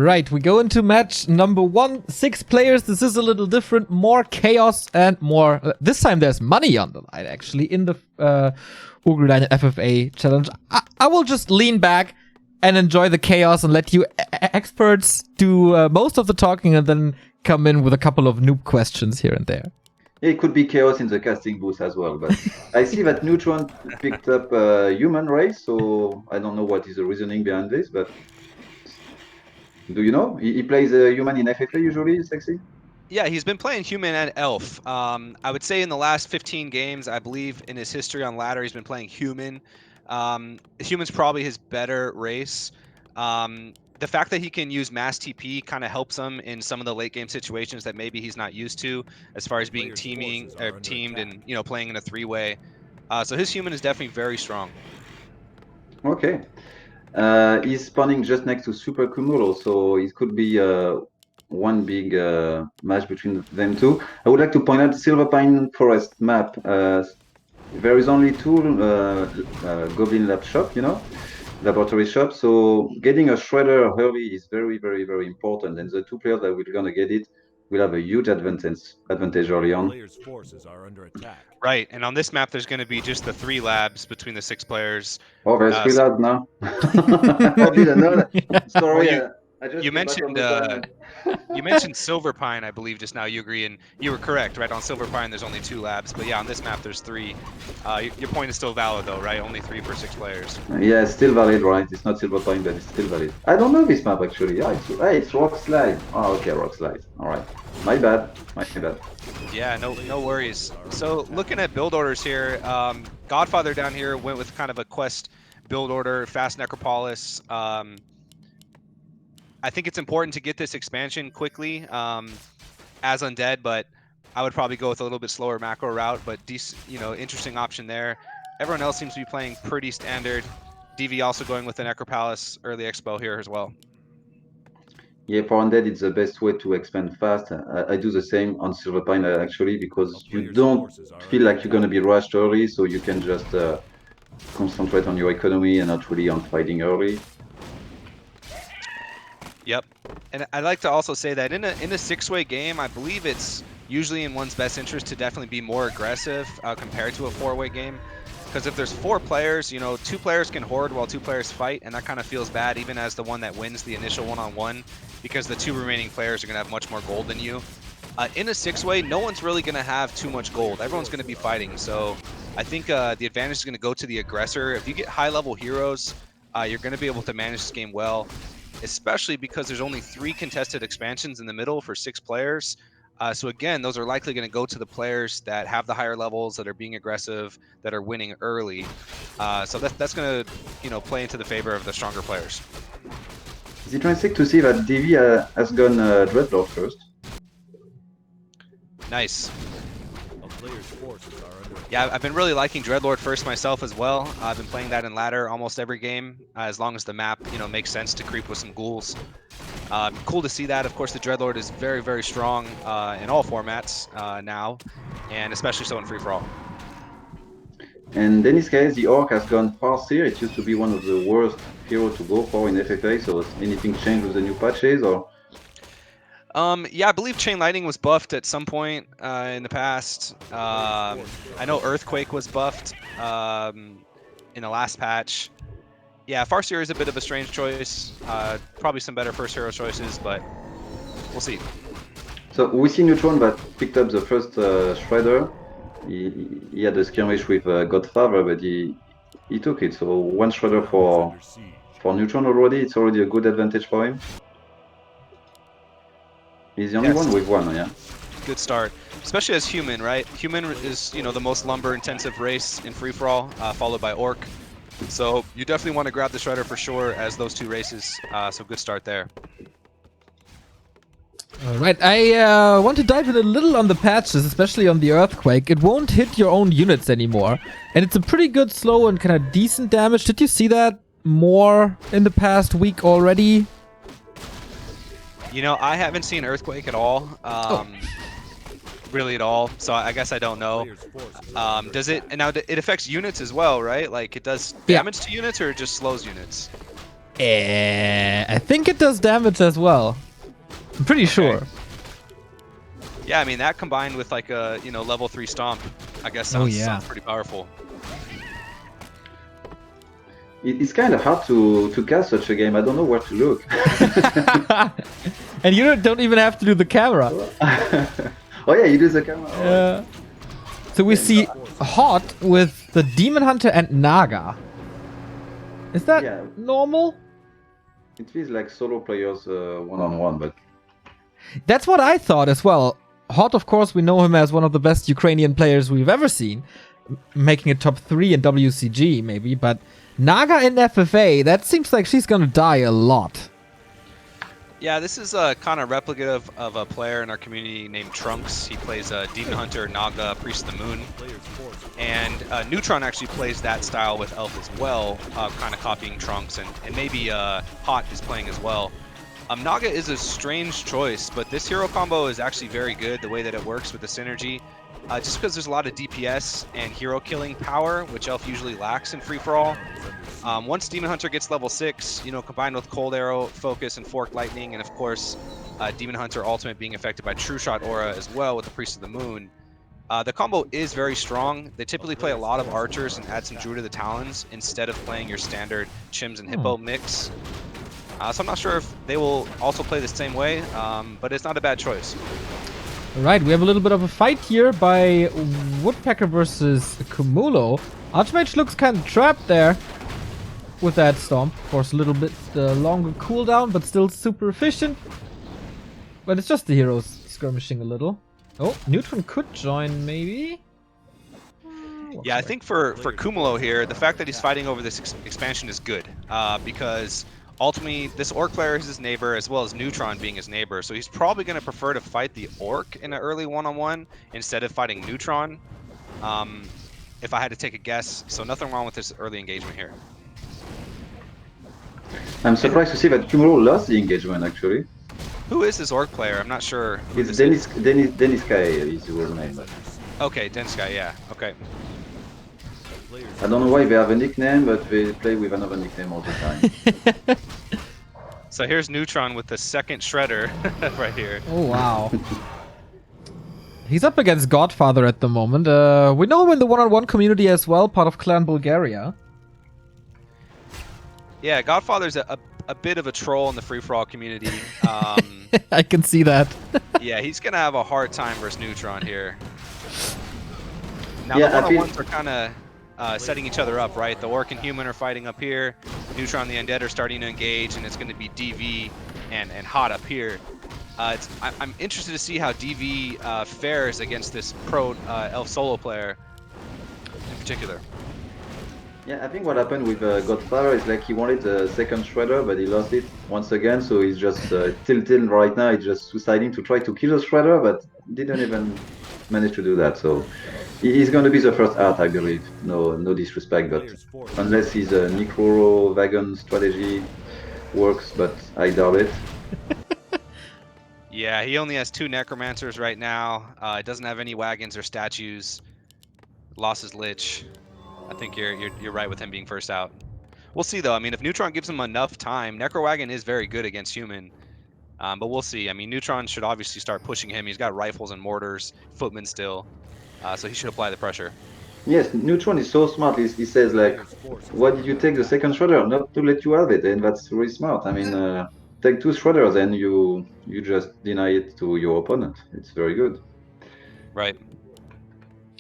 Right, we go into match number 1. 6 players. This is a little different. More chaos and more. This time there's money on the line, actually, in the Ugri line FFA challenge. I will just lean back and enjoy the chaos and let you experts do most of the talking and then come in with a couple of noob questions here and there. It could be chaos in the casting booth as well, but I see that Neutron picked up a human race, so I don't know what is the reasoning behind this, but do you know? He plays a human in FFA usually, Seksi? Yeah, he's been playing human and elf. I would say in the last 15 games, I believe in his history on ladder, he's been playing human. Human's probably his better race. The fact that he can use mass TP kind of helps him in some of the late game situations that maybe he's not used to, as far as being teamed and playing in a 3-way. So his human is definitely very strong. Okay. He's spawning just next to Super Cumulo, so it could be one big match between them two. I would like to point out Silver Pine Forest map. There is only 2 Goblin Lab shop, laboratory shop. So getting a Shredder early is very, very, very important. And the 2 players that we're gonna get it will have a huge advantage early on. Players' forces are under attack. Right, and on this map, there's going to be just the 3 labs between the 6 players. Oh, there's 3 labs now. I didn't know that. Sorry. You mentioned Silver Pine, I believe, just now, Ugri, and you were correct, right? On Silver Pine, there's only 2 labs, but yeah, on this map, there's 3. Your point is still valid, though, right? Only 3 per 6 players. Yeah, it's still valid, right? It's not Silver Pine, but it's still valid. I don't know this map, actually. Yeah, it's Rock Slide. Oh, okay, Rock Slide. All right. My bad. Yeah, no worries. So, looking at build orders here, Godfather down here went with kind of a quest build order, fast Necropolis. I think it's important to get this expansion quickly as Undead, but I would probably go with a little bit slower macro route, but decent, interesting option there. Everyone else seems to be playing pretty standard. DV also going with the Necropalace early expo here as well. Yeah, for Undead, it's the best way to expand fast. I do the same on Silver Pine, actually, because you don't feel like you're going to be rushed early, so you can just concentrate on your economy and not really on fighting early. Yep, and I'd like to also say that in a 6-way game, I believe it's usually in one's best interest to definitely be more aggressive compared to a 4-way game. Because if there's 4 players, 2 players can hoard while 2 players fight, and that kind of feels bad even as the one that wins the initial one-on-one, because the 2 remaining players are going to have much more gold than you. In a 6-way, no one's really going to have too much gold. Everyone's going to be fighting, so I think the advantage is going to go to the aggressor. If you get high-level heroes, you're going to be able to manage this game well, especially because there's only 3 contested expansions in the middle for 6 players. So again, those are likely going to go to the players that have the higher levels, that are being aggressive, that are winning early. So that's going to, play into the favor of the stronger players. It's interesting to see that DV has gone Dreadlord first. Nice. Yeah, I've been really liking Dreadlord first myself as well. I've been playing that in ladder almost every game, as long as the map, makes sense to creep with some ghouls. Cool to see that. Of course, the Dreadlord is very, very strong in all formats now, and especially so in free-for-all. And in this case, the Orc has gone Farseer. It used to be one of the worst heroes to go for in FFA, so has anything changed with the new patches, or? Yeah, I believe Chain Lightning was buffed at some point in the past. I know Earthquake was buffed in the last patch. Yeah, Farseer is a bit of a strange choice. Probably some better first hero choices, but we'll see. So we see Neutron that picked up the first Shredder. He had a skirmish with Godfather, but he took it. So 1 Shredder for Neutron already. It's already a good advantage for him. He's the only one with 1, yeah. Good start, especially as Human, right? Human is, the most lumber-intensive race in free-for-all, followed by Orc. So you definitely want to grab the Shredder for sure as those 2 races. So good start there. All right, I want to dive in a little on the patches, especially on the Earthquake. It won't hit your own units anymore, and it's a pretty good slow and kind of decent damage. Did you see that more in the past week already? I haven't seen Earthquake at all. Really at all, so I guess I don't know. Does it, and now it affects units as well, right? Like it does damage to units, or it just slows units? I think it does damage as well. I'm pretty sure. Yeah, I mean that combined with like a level 3 stomp, I guess sounds pretty powerful. It's kind of hard to cast such a game. I don't know where to look. And you don't even have to do the camera. Oh yeah, you do the camera. So we see Hot with the Demon Hunter and Naga. Is that normal? It feels like solo players one-on-one, but that's what I thought as well. Hot, of course, we know him as one of the best Ukrainian players we've ever seen, making it top 3 in WCG maybe, but Naga in FFA, that seems like she's gonna die a lot. Yeah, this is a kind of replicative of a player in our community named Trunks. He plays a Demon Hunter, Naga, Priest of the Moon. And Neutron actually plays that style with Elf as well, kind of copying Trunks, and maybe Hot is playing as well. Naga is a strange choice, but this hero combo is actually very good, the way that it works with the synergy. Just because there's a lot of DPS and hero killing power, which Elf usually lacks in free-for-all. Once Demon Hunter gets level 6, combined with Cold Arrow, Focus, and Forked Lightning, and of course, Demon Hunter Ultimate being affected by True Shot Aura as well with the Priest of the Moon. The combo is very strong. They typically play a lot of archers and add some Druid of the Talons instead of playing your standard Chims and Hippo mix. So I'm not sure if they will also play the same way, but it's not a bad choice. Alright, we have a little bit of a fight here by Woodpecker versus Kumulo. Archmage looks kind of trapped there with that stomp. Of course, a little bit longer cooldown, but still super efficient. But it's just the heroes skirmishing a little. Oh, Neutron could join, maybe? Yeah, I think for Kumulo here, the fact that he's fighting over this expansion is good, because ultimately this Orc player is his neighbor, as well as Neutron being his neighbor, so he's probably going to prefer to fight the Orc in an early one-on-one instead of fighting Neutron, if I had to take a guess. So nothing wrong with this early engagement here. I'm surprised to see that Kumulo lost the engagement, actually. Who is this Orc player? I'm not sure. It's Dennis Kai is his name. Okay, Densky, yeah. Okay. I don't know why they have a nickname, but they play with another nickname all the time. So here's Neutron with the second Shredder right here. Oh, wow. He's up against Godfather at the moment. We know him in the one-on-one community as well, part of Clan Bulgaria. Yeah, Godfather's a bit of a troll in the free-for-all community. I can see that. Yeah, he's going to have a hard time versus Neutron here. Now, Yeah, the one-on-ones are kind of setting each other up, right? The Orc and Human are fighting up here. Neutron and the Undead are starting to engage, and it's going to be DV and Hot up here. I'm interested to see how DV fares against this pro Elf solo player in particular. Yeah, I think what happened with Godfather is like he wanted the second Shredder, but he lost it once again, so he's just tilting right now. He's just suiciding to try to kill the Shredder, but didn't even manage to do that. So he's going to be the first out, I believe. No disrespect, but unless his Necro Wagon strategy works, but I doubt it. Yeah, he only has 2 Necromancers right now. Doesn't have any wagons or statues. Lost his Lich. I think you're right with him being first out. We'll see though. I mean, if Neutron gives him enough time, Necro Wagon is very good against Human. But we'll see. I mean, Neutron should obviously start pushing him. He's got rifles and mortars, footmen still, so he should apply the pressure. Yes, Neutron is so smart. He says like, why did you take the second Shredder? Not to let you have it, and that's really smart. I mean, take 2 Shredders and you just deny it to your opponent. It's very good. Right.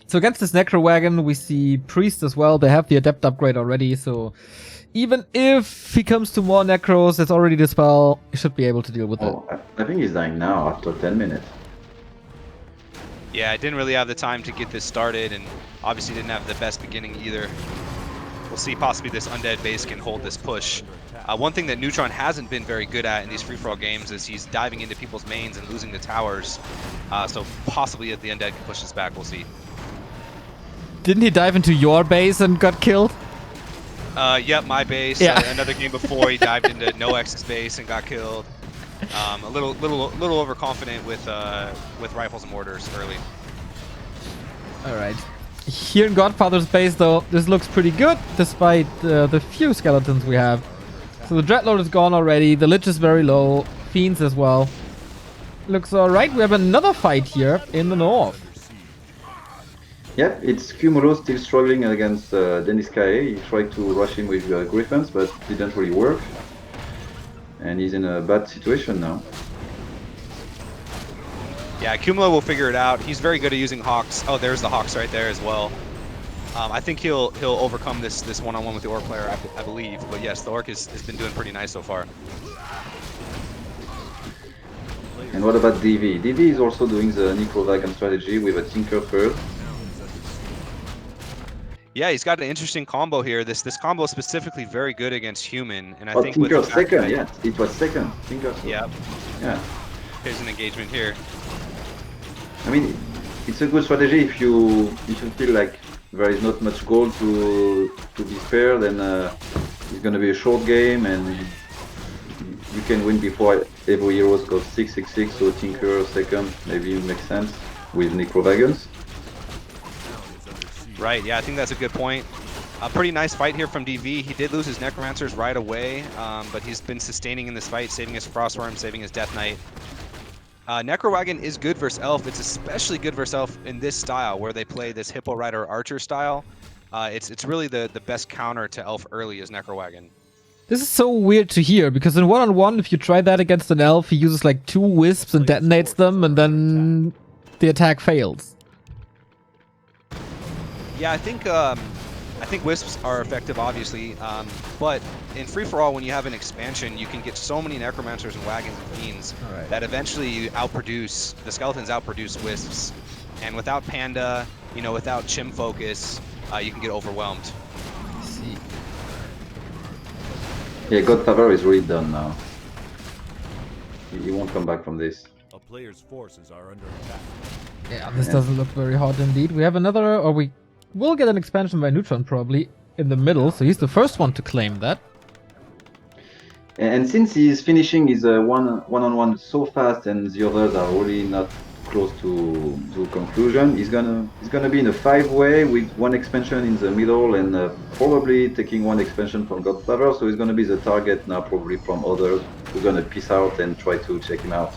So against this Necro Wagon, we see Priest as well. They have the Adept upgrade already, so even if he comes to more Necros, it's already the spell, he should be able to deal with it. I think he's dying now after 10 minutes. Yeah, I didn't really have the time to get this started, and obviously didn't have the best beginning either. We'll see, possibly this Undead base can hold this push. One thing that Neutron hasn't been very good at in these free-for-all games is he's diving into people's mains and losing the towers. So possibly if the Undead can push this back, we'll see. Didn't he dive into your base and got killed? Yep, my base. Yeah. Another game before, he dived into NoX's base and got killed. A little overconfident with rifles and mortars early. All right. Here in Godfather's base, though, this looks pretty good, despite the few skeletons we have. So the Dreadlord is gone already. The Lich is very low. Fiends as well. Looks alright. We have another fight here in the north. Yep, it's Cumulo still struggling against Dennis Kae. He tried to rush him with Griffins, but didn't really work. And he's in a bad situation now. Yeah, Cumulo will figure it out. He's very good at using Hawks. Oh, there's the Hawks right there as well. I think he'll overcome this one-on-one with the Orc player, I believe. But yes, the Orc has been doing pretty nice so far. And what about DV? DV is also doing the Necrovagan strategy with a Tinker first. Yeah, he's got an interesting combo here. This combo is specifically very good against human, and I think Tinker with the fact second, that, yeah, it was second. Tinker. Yep. Yeah. Here's an engagement here. I mean, it's a good strategy if you feel like there is not much goal to be spared, then it's gonna be a short game, and you can win before every hero goes 6-6-6. So Tinker second maybe makes sense with Necrovagons. Right, yeah, I think that's a good point. A pretty nice fight here from DV. He did lose his Necromancers right away, but he's been sustaining in this fight, saving his Frostworm, saving his Death Knight. Necrowagon is good versus Elf. It's especially good versus Elf in this style, where they play this Hippo Rider Archer style. It's really the best counter to Elf early is Necrowagon. This is so weird to hear, because in one-on-one, if you try that against an elf, he uses like 2 wisps and detonates them, and then the attack fails. Yeah, I think wisps are effective, obviously, but in free-for-all, when you have an expansion, you can get so many necromancers and wagons and fiends that eventually you outproduce the skeletons, outproduce wisps, and without Panda, without Chim focus, you can get overwhelmed. I see. Yeah, Godfather is really done now. He won't come back from this. A player's forces are under attack. Yeah, this doesn't look very hot indeed. We have another, or we will get an expansion by Neutron probably in the middle, so he's the first one to claim that. And since he's finishing his one-on-one so fast, and the others are really not close to conclusion, he's gonna be in a 5-way with 1 expansion in the middle, and probably taking 1 expansion from Godfather. So he's gonna be the target now, probably from others who are gonna peace out and try to check him out.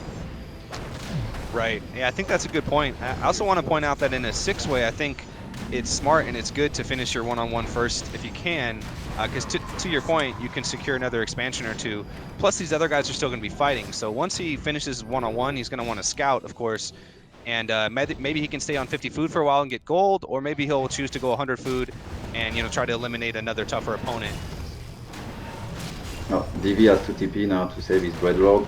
Right. Yeah, I think that's a good point. I also want to point out that in a 6-way, I think it's smart and it's good to finish your one-on-one first if you can, because to your point, you can secure another expansion or 2. Plus, these other guys are still going to be fighting. So once he finishes one-on-one, he's going to want to scout, of course, and maybe he can stay on 50 food for a while and get gold, or maybe he'll choose to go 100 food and try to eliminate another tougher opponent. Oh, DV has to TP now to save his Dreadlord.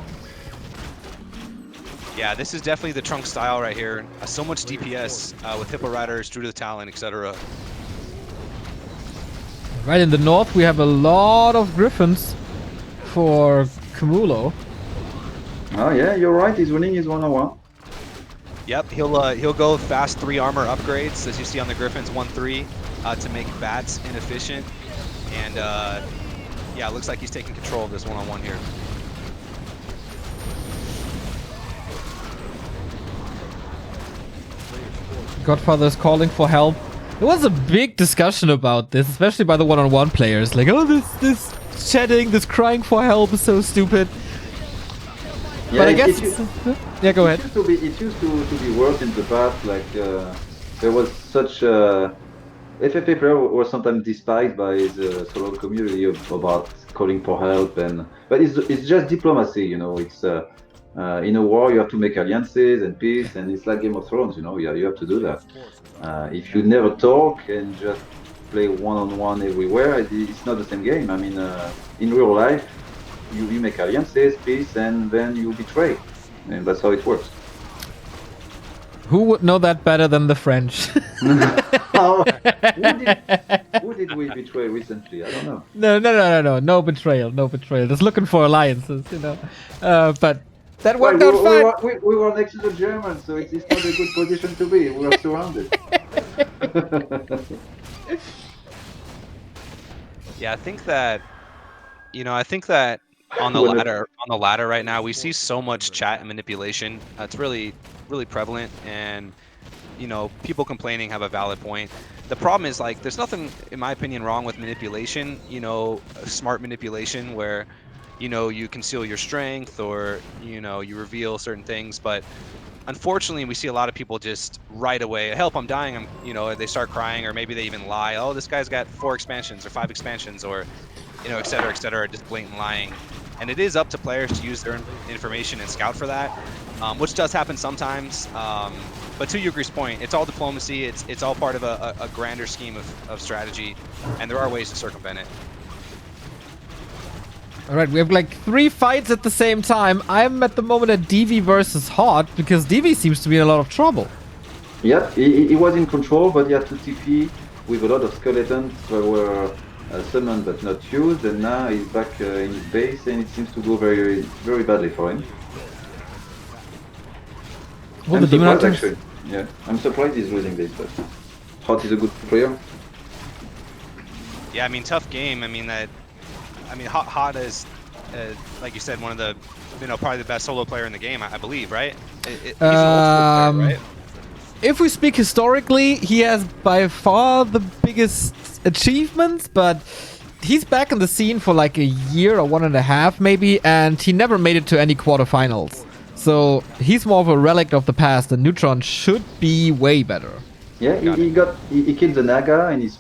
Yeah, this is definitely the Trunk style right here. So much DPS with Hippo Riders, Druid of the Talon, etc. Right in the north, we have a lot of Griffins for Cumulo. Oh yeah, you're right. He's winning his one-on-one. Yep, he'll go fast 3 armor upgrades, as you see on the Griffins 1-3, to make bats inefficient. And yeah, it looks like he's taking control of this one-on-one here. Godfather's calling for help. There was a big discussion about this, especially by the one-on-one players. Like, oh, this chatting, this crying for help is so stupid. Yeah, but I guess... yeah, go ahead. It used to be worse in the past. Like, there was such... FFA players were sometimes despised by the solo community about calling for help, but it's just diplomacy, It's in a war you have to make alliances and peace, and it's like Game of Thrones, you have to do that. If you never talk and just play one-on-one everywhere, it's not the same game. I mean, in real life, you make alliances, peace, and then you betray, and that's how it works. Who would know that better than the French? Who did we betray recently? I don't know. No betrayal, no betrayal. Just looking for alliances, but that worked out fine. We were next to the Germans, so it's not a good position to be. We are surrounded. Yeah, I think that on the ladder right now, we see so much chat and manipulation. It's really prevalent, and people complaining have a valid point. the problem is, like, there's nothing, in my opinion, wrong with manipulation, you know, smart manipulation where, you know, you conceal your strength or, you know, you reveal certain things. But unfortunately, we see a lot of people just right away, help, I'm dying, I'm, you know, they start crying, or maybe they even lie. Oh, this guy's got 4 expansions or 5 expansions, or, you know, et cetera, just blatant lying. And it is up to players to use their information and scout for that, which does happen sometimes. But to Ugri's point, it's all diplomacy. It's all part of a grander scheme of strategy, and there are ways to circumvent it. All right, we have like 3 fights at the same time. I'm at the moment at DV versus Hot because DV seems to be in a lot of trouble. Yeah, he was in control, but he had to TP with a lot of skeletons that were summoned but not used, and now he's back in his base, and it seems to go very, very badly for him. Well, I'm the Demon surprised, Hunters? actually. Yeah, I'm surprised he's losing this, but Hot is a good player. Yeah, I mean, tough game. I mean, Hot is, like you said, one of the, you know, probably the best solo player in the game, I believe, right? He's an old school player, right? If we speak historically, he has by far the biggest achievements, but he's back in the scene for like a year or 1.5 maybe, and he never made it to any quarterfinals. So he's more of a relic of the past, and Neutron should be way better. Yeah, he killed the Naga and he's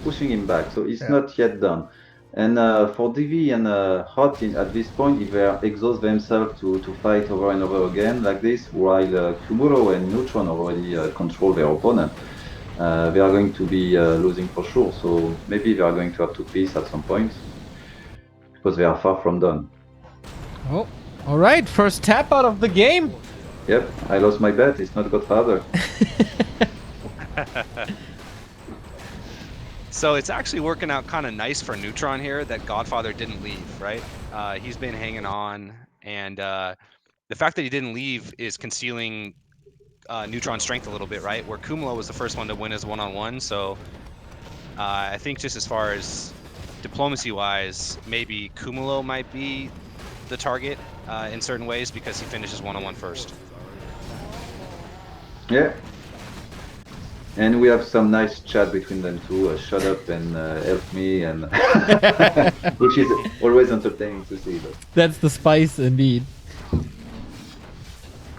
pushing him back, so it's not yet done. And for DV and Hot at this point, if they exhaust themselves to fight over and over again like this, while Kumuro and Neutron already control their opponent, they are going to be losing for sure. So maybe they are going to have to peace at some point, because they are far from done. Oh, all right, first tap out of the game. Yep, I lost my bet, it's not Godfather. So it's actually working out kind of nice for Neutron here that Godfather didn't leave, right? He's been hanging on, and the fact that he didn't leave is concealing Neutron's strength a little bit, right? Where Kumalo was the first one to win his one-on-one, so I think just as far as diplomacy-wise, maybe Kumalo might be the target in certain ways because he finishes one-on-one first. Yeah. And we have some nice chat between them too. Shut up and help me, and which is always entertaining to see. But That's the spice indeed.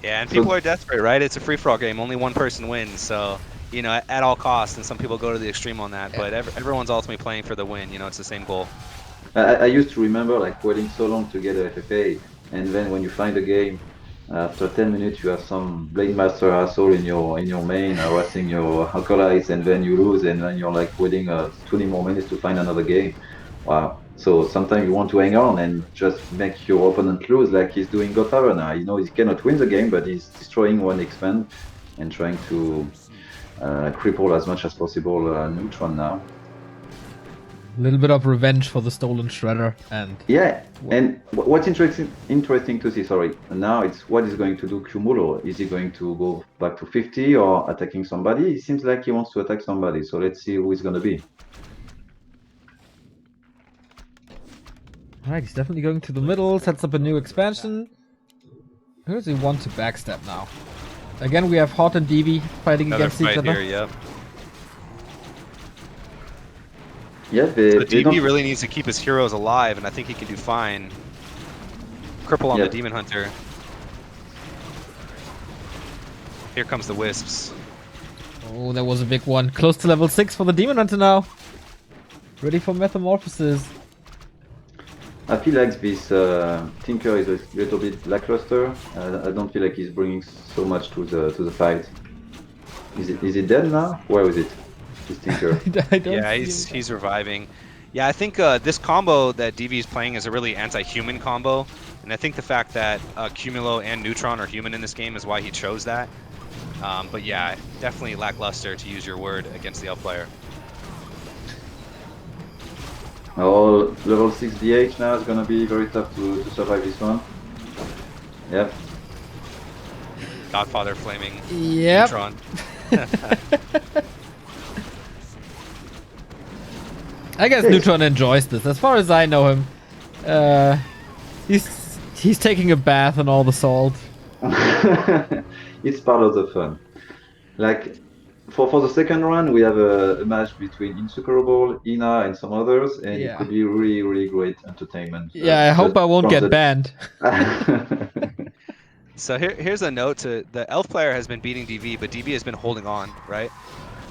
Yeah, and people are desperate, right? It's a free-for-all game. Only one person wins, so, you know, at all costs, and some people go to the extreme on that, but everyone's ultimately playing for the win. You know, it's the same goal. I used to remember like waiting so long to get a FFA, and then when you find a game, after 10 minutes you have some Blade Master asshole in your main harassing your acolytes, and then you lose, and then you're like waiting 20 more minutes to find another game. Wow. So sometimes you want to hang on and just make your opponent lose, like he's doing Godfather now. You know, he cannot win the game, but he's destroying one expand and trying to cripple as much as possible Neutron now. A little bit of revenge for the stolen shredder, and yeah. And what's interesting to see, sorry, now it's what is going to do Cumulo. Is he going to go back to 50 or attacking somebody? It seems like he wants to attack somebody, so let's see who it's going to be. Alright, he's definitely going to the middle, sets up a new expansion. Who does he want to backstab now? Again, we have Hot and DV fighting Another against each fight other. here, yep. Yeah, So DV really needs to keep his heroes alive, and I think he can do fine. Cripple on the Demon Hunter. Here comes the Wisps. Oh, that was a big one. Close to level 6 for the Demon Hunter now. Ready for Metamorphosis. I feel like this Tinker is a little bit lackluster. I don't feel like he's bringing so much to the fight. Is it dead now? Where is it? This Tinker. Yeah, he's reviving. Yeah, I think this combo that DV is playing is a really anti-human combo, and I think the fact that Cumulo and Neutron are human in this game is why he chose that. But yeah, definitely lackluster, to use your word, against the elf player. Oh, level 6 DH now is gonna be very tough to survive this one. Yep. Godfather flaming Neutron. I guess Neutron enjoys this. As far as I know him, he's taking a bath in all the salt. It's part of the fun. Like, For the second round, we have a match between Insupportable, Ina, and some others, and Yeah. it could be really, really great entertainment. Yeah, I hope I won't get banned. So here's a note to the elf player has been beating DV, but DV has been holding on, right?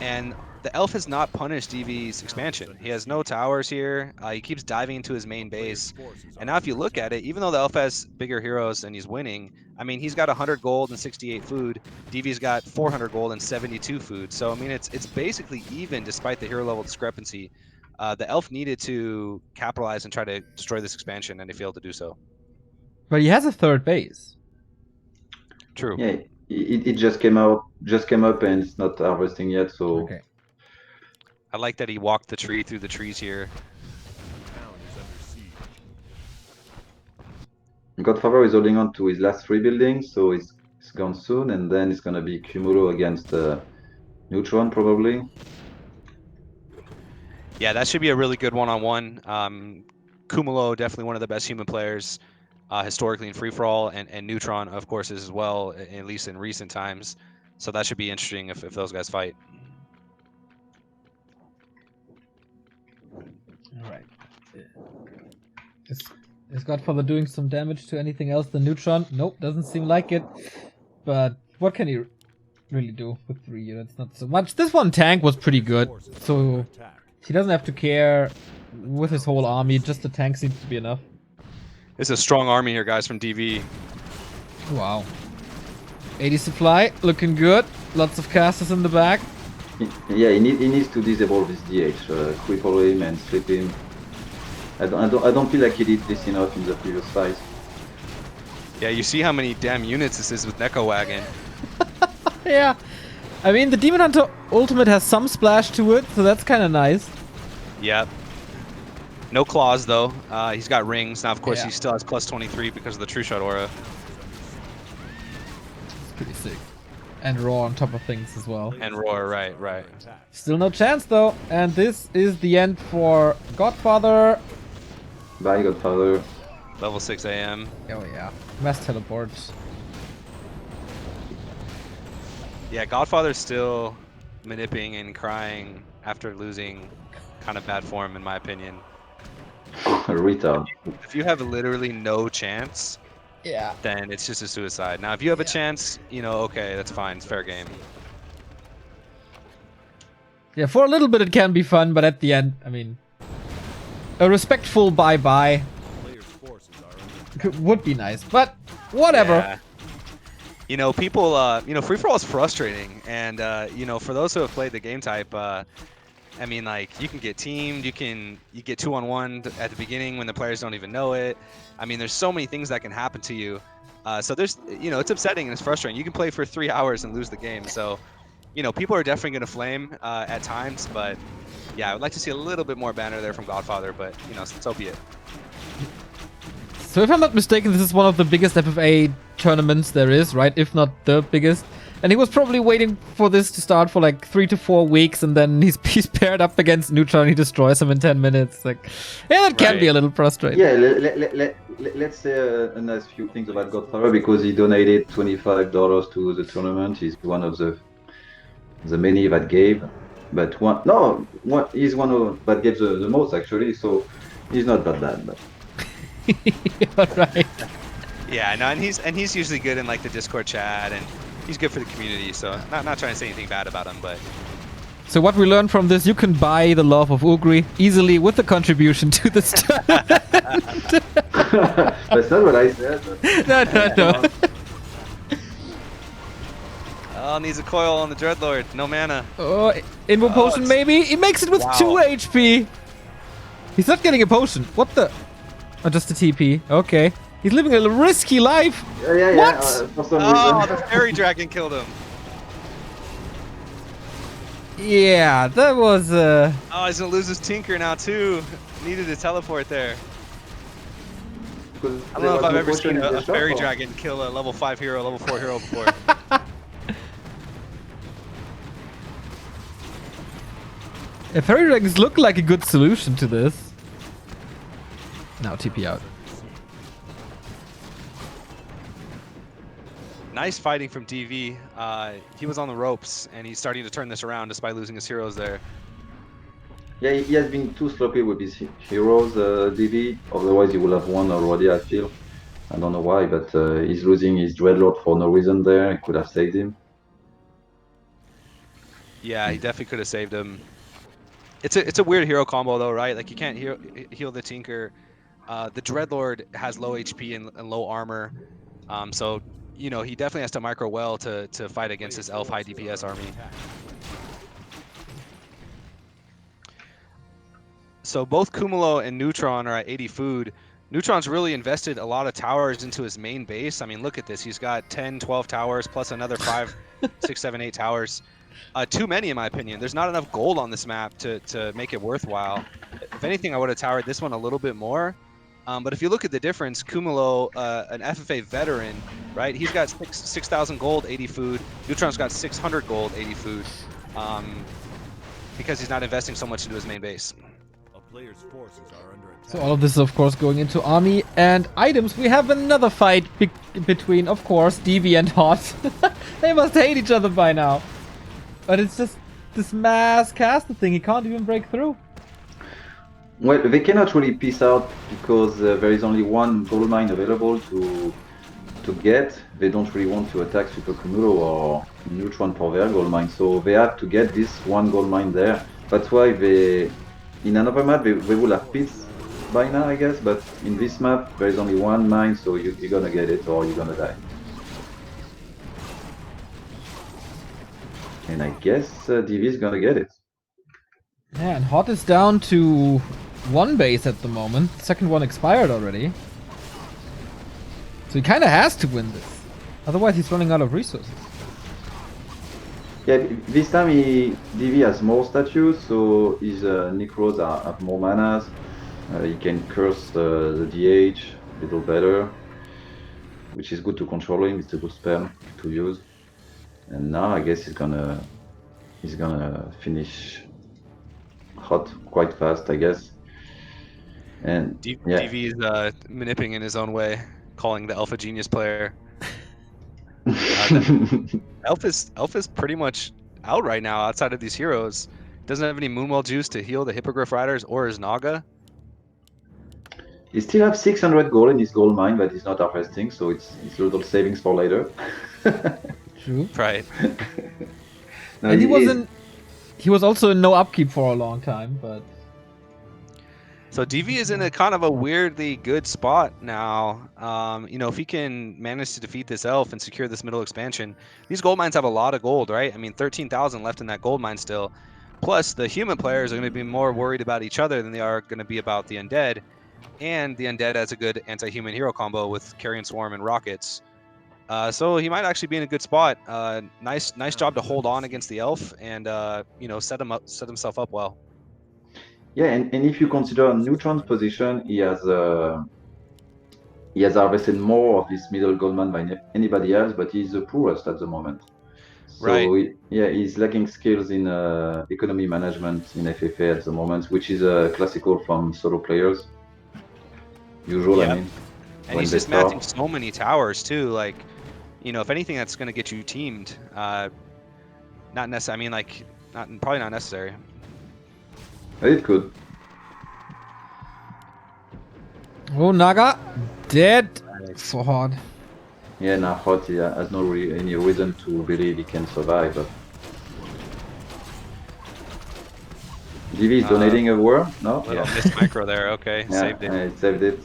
And the elf has not punished DV's expansion. He has no towers here. He keeps diving into his main base. And now if you look at it, even though the elf has bigger heroes and he's winning, I mean, he's got 100 gold and 68 food. DV's got 400 gold and 72 food. So, I mean, it's basically even despite the hero level discrepancy. The elf needed to capitalize and try to destroy this expansion, and he failed to do so. But he has a third base. True. Yeah, it just came up, and it's not harvesting yet. So Okay. I like that he walked the tree through the trees here. Town is under siege. Godfather is holding on to his last 3 buildings, so it's gone soon, and then it's gonna be Cumulo against Neutron probably. Yeah, that should be a really good one-on-one. Cumulo, definitely one of the best human players historically in free-for-all, and Neutron, of course, is as well, at least in recent times. So that should be interesting if those guys fight. All right. Is Godfather doing some damage to anything else than Neutron? Nope, doesn't seem like it. But what can he really do with 3 units? Not so much. This one tank was pretty good, so he doesn't have to care with his whole army. Just the tank seems to be enough. It's a strong army here, guys, from DV. Wow. 80 supply, looking good. Lots of casters in the back. Yeah, he needs to disable this DH, cripple him and slip him. I don't feel like he did this enough in the previous fight. Yeah, you see how many damn units this is with Neko Wagon. Yeah. I mean, the Demon Hunter ultimate has some splash to it, so that's kind of nice. Yep. No claws, though. He's got rings. Now, of course, Yeah. he still has plus 23 because of the True Shot aura. It's pretty sick. And Raw on top of things as well. And Roar, right. Still no chance, though. And this is the end for Godfather. Bye, Godfather. Level 6 AM. Oh, yeah. Mass teleports. Yeah, Godfather's still manipulating and crying after losing kind of bad form, in my opinion. Retard. If you have literally no chance, Yeah. then it's just a suicide. Now, if you have a chance, you know, okay, that's fine. It's fair game. Yeah, for a little bit it can be fun, but at the end, I mean, a respectful bye-bye Players' forces are under would be nice, but whatever. Yeah. You know, people, you know, free-for-all is frustrating. And, you know, for those who have played the game type, I mean, like, you can get teamed, you get 2-on-1 at the beginning when the players don't even know it. I mean, there's so many things that can happen to you. So there's, you know, it's upsetting and it's frustrating. You can play for 3 hours and lose the game. So, you know, people are definitely going to flame at times, but yeah, I would like to see a little bit more banner there from Godfather, but, you know, so be it. So if I'm not mistaken, this is one of the biggest FFA tournaments there is, right? If not the biggest. And he was probably waiting for this to start for like 3 to 4 weeks, and then he's paired up against Neutron, he destroys him in 10 minutes. Like, yeah, that can be a little frustrating. Yeah, let's say a nice few things about Godfather, because he donated $25 to the tournament. He's one of the many that gave, but he's one of that gave the most actually. So he's not that bad. But. Right. Yeah, no, and he's usually good in like the Discord chat, and he's good for the community. So not trying to say anything bad about him, but. So what we learned from this, you can buy the love of Ugri easily with a contribution to this tournament. That's not what I said. No. Oh, needs a coil on the Dreadlord. No mana. Oh, Invo potion maybe? He makes it with 2 HP. He's not getting a potion. What the? Oh, just a TP. Okay. He's living a risky life. Yeah. What? For some Oh, reason. the Fairy Dragon killed him. Yeah, that was Oh, he's gonna lose his Tinker now too. Needed to teleport there. I don't know if I've ever seen a Fairy Dragon kill a level 5 hero, level 4 hero before. Fairy Dragons look like a good solution to this. Now TP out. Nice fighting from DV. He was on the ropes, and he's starting to turn this around despite losing his heroes there. Yeah, he has been too sloppy with his heroes, DV. Otherwise, he would have won already, I feel. I don't know why, but he's losing his Dreadlord for no reason there. He could have saved him. Yeah, he definitely could have saved him. It's a weird hero combo though, right? Like you can't heal the Tinker. The Dreadlord has low HP and low armor, so you know he definitely has to micro well to fight against this elf high DPS army. So both Kumulo and Neutron are at 80 food. Neutron's really invested a lot of towers into his main base. I mean, look at this. He's got 10, 12 towers plus another 5, 6, 7, 8 towers. Too many, in my opinion. There's not enough gold on this map to make it worthwhile. If anything, I would have towered this one a little bit more. But if you look at the difference, Kumulo, an FFA veteran, right? He's got 6,000 gold, 80 food. Neutron's got 600 gold, 80 food. Because he's not investing so much into his main base. Player's forces are under attack. So all of this is of course going into army and items. We have another fight between, of course, DV and Hot. They must hate each other by now. But it's just this mass caster thing. He can't even break through. Well, they cannot really peace out because there is only one gold mine available to get. They don't really want to attack Super Kumulo or Neutron for their gold mine, so they have to get this one gold mine there. That's why they, in another map, they will have peace by now, I guess, but in this map there is only one mine, so you're gonna get it or you're gonna die. And I guess DV is gonna get it. Yeah, and Hot is down to one base at the moment. The second one expired already. So he kind of has to win this. Otherwise he's running out of resources. Yeah, this time DV has more statues, so his Necros have more manas. He can curse the DH a little better, which is good to control him. It's a good spell to use. And now I guess he's gonna finish Hot quite fast, I guess. And yeah. DV is manipulating in his own way, calling the Alpha Genius player. Elf is pretty much out right now outside of these heroes. Doesn't have any Moonwell juice to heal the Hippogriff Riders or his Naga. He still has 600 gold in his gold mine, but he's not harvesting, so it's a little savings for later. True. Right. No, And he was also in no upkeep for a long time, but So DV is in a kind of a weirdly good spot now. You know, if he can manage to defeat this elf and secure this middle expansion, these gold mines have a lot of gold, right? I mean, 13,000 left in that gold mine still. Plus, the human players are going to be more worried about each other than they are going to be about the undead. And the undead has a good anti-human hero combo with Carrion Swarm and Rockets. So he might actually be in a good spot. Nice job to hold on against the elf and you know, set himself up well. Yeah, and if you consider Neutron's position, he has harvested more of this middle goldman by anybody else, but he's the poorest at the moment. So Right. he's lacking skills in economy management in FFA at the moment, which is classical from solo players. Usual, Yep. I mean. And when he's they just matching start. so many towers too. Like, you know, if anything, that's going to get you teamed. Not necessary. I mean, like, probably not necessary. It could. oh, Naga dead for Hot. Yeah, now Hot has no any reason to believe he can survive. But DV is donating a war? No? Little missed micro there. Okay, Yeah, saved it. it saved it.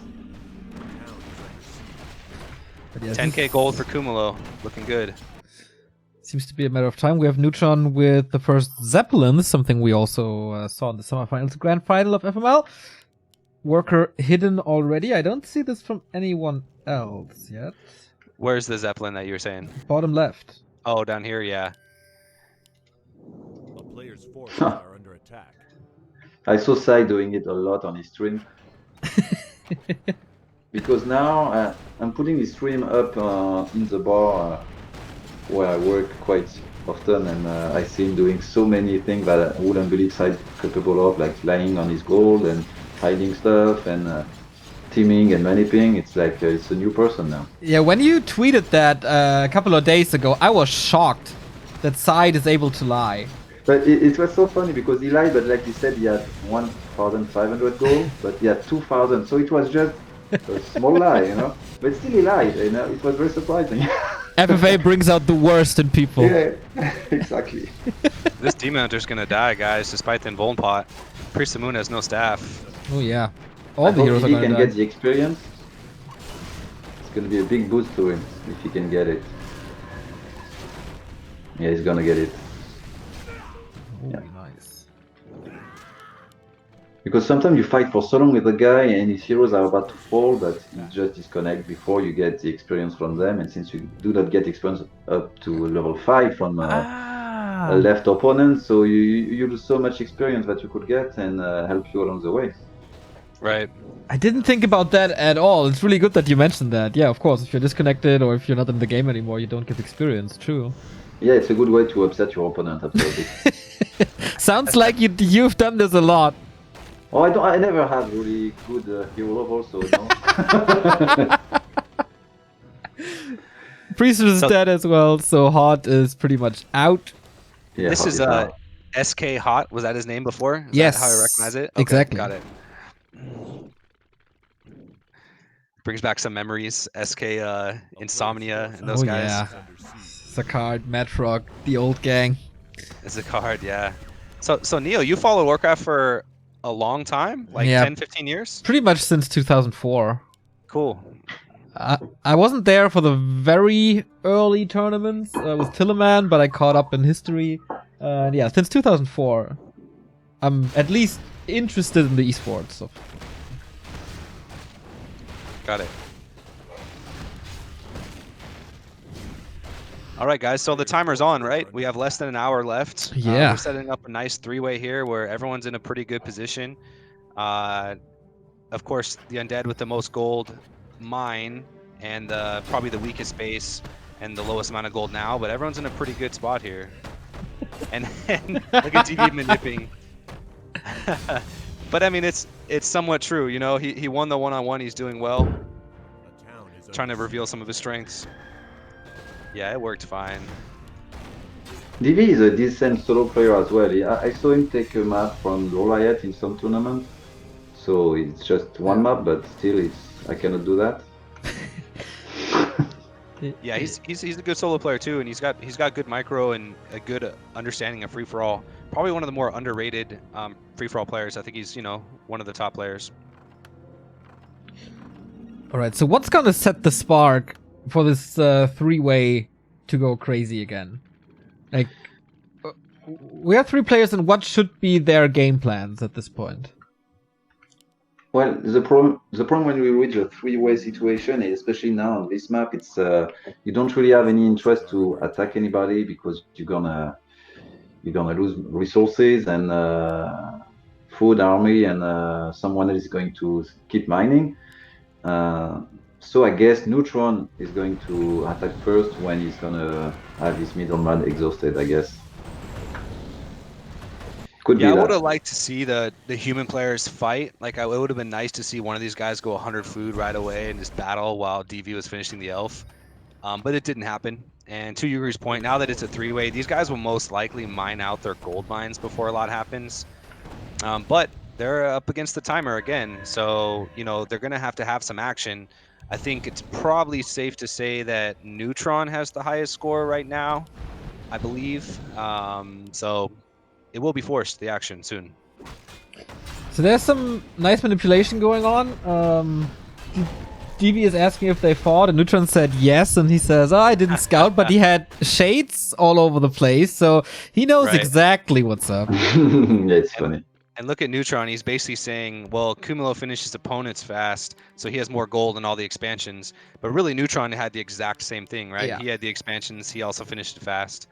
But yeah, 10k gold for Kumulo. Looking good. seems to be a matter of time. We have Neutron with the first Zeppelin, something we also saw in the semifinals grand final of FML. Worker hidden already. I don't see this from anyone else yet. Where's the Zeppelin that you were saying? Bottom left. Oh, down here, yeah. A player's forces are under attack. I saw Sai doing it a lot on his stream. Because now I'm putting his stream up in the bar where I work quite often, and I see him doing so many things that I wouldn't believe Sai capable of, like lying on his gold and hiding stuff, and teaming and manipulating. It's like it's a new person now. Yeah, when you tweeted that a couple of days ago, I was shocked that Side is able to lie. But it was so funny because he lied, but like he said, he had 1,500 gold, but he had 2,000. So it was just a small lie, you know. But still he lied, you know. It was very surprising. FFA brings out the worst in people. Yeah, exactly. This Demon Hunter's gonna die, guys, despite the Invuln pot. Priest of Moon has no staff. Oh yeah, all I the hope heroes are he gonna can die. get the experience. It's gonna be a big boost to him if he can get it. Yeah, he's gonna get it. Oh, Yeah. nice. Because sometimes you fight for so long with a guy and his heroes are about to fall that you just disconnect before you get the experience from them. And since you do not get experience up to level 5 from a left opponent, so you lose so much experience that you could get and help you along the way. Right. I didn't think about that at all. It's really good that you mentioned that. Yeah, of course, if you're disconnected or if you're not in the game anymore, you don't get experience. True. Yeah, it's a good way to upset your opponent after a bit. Sounds like you've done this a lot. Oh, I never had really good hero level, so no. Priest is So- dead as well, so Hot is pretty much out. Yeah, This how is is that? SK Hot. Was that his name before? Is Yes. that how I recognize it? Okay, Exactly. Got it. Brings back some memories. SK Insomnia and those Oh, guys. yeah. Under siege. Zakard, Matrock, the old gang. It's a card, yeah. So Neo, you followed Warcraft for a long time? Like Yeah. 10, 15 years? Pretty much since 2004. Cool. I wasn't there for the very early tournaments with Tillerman, but I caught up in history. Yeah, since 2004. I'm at least interested in the esports. So. Got it. All right, guys. So the timer's on, right? We have less than an hour left. Yeah. We're setting up a nice three-way here where everyone's in a pretty good position. Of course, the Undead with the most gold, mine, and probably the weakest base and the lowest amount of gold now, but everyone's in a pretty good spot here. And look at TV manipping. But I mean, it's somewhat true. You know, he won the one-on-one. He's doing well. A town is Trying to under reveal siege. some of his strengths. Yeah, it worked fine. DV is a decent solo player as well. I saw him take a map from Goliath in some tournament. So it's just one map, but still, I cannot do that. Yeah, he's a good solo player too, and he's got good micro and a good understanding of free for all. Probably one of the more underrated free for all players. I think he's one of the top players. All right. So what's gonna set the spark for this three-way to go crazy again? Like, we have three players, and what should be their game plans at this point? Well, the problem when we reach a three-way situation, especially now on this map, it's you don't really have any interest to attack anybody because you're gonna lose resources and food, army, and someone else is going to keep mining. So I guess Neutron is going to attack first when he's gonna have his middleman exhausted, I guess. Could Yeah, I be would that. have liked to see the human players fight. Like, it would have been nice to see one of these guys go 100 food right away and just battle while DV was finishing the elf. But it didn't happen. And to Ugri's point, now that it's a three-way, these guys will most likely mine out their gold mines before a lot happens. But they're up against the timer again, so they're gonna have to have some action. I think it's probably safe to say that Neutron has the highest score right now, I believe. So it will be forced, the action, soon. So there's some nice manipulation going on. DV is asking if they fought, and Neutron said yes, and he says, "Oh, I didn't scout, but he had shades all over the place, so he knows Right. exactly what's up." Yeah, it's funny. And look at Neutron, he's basically saying, well, Cumulo finished his opponents fast, so he has more gold in all the expansions. But really, Neutron had the exact same thing, right? Yeah. He had the expansions, he also finished it fast.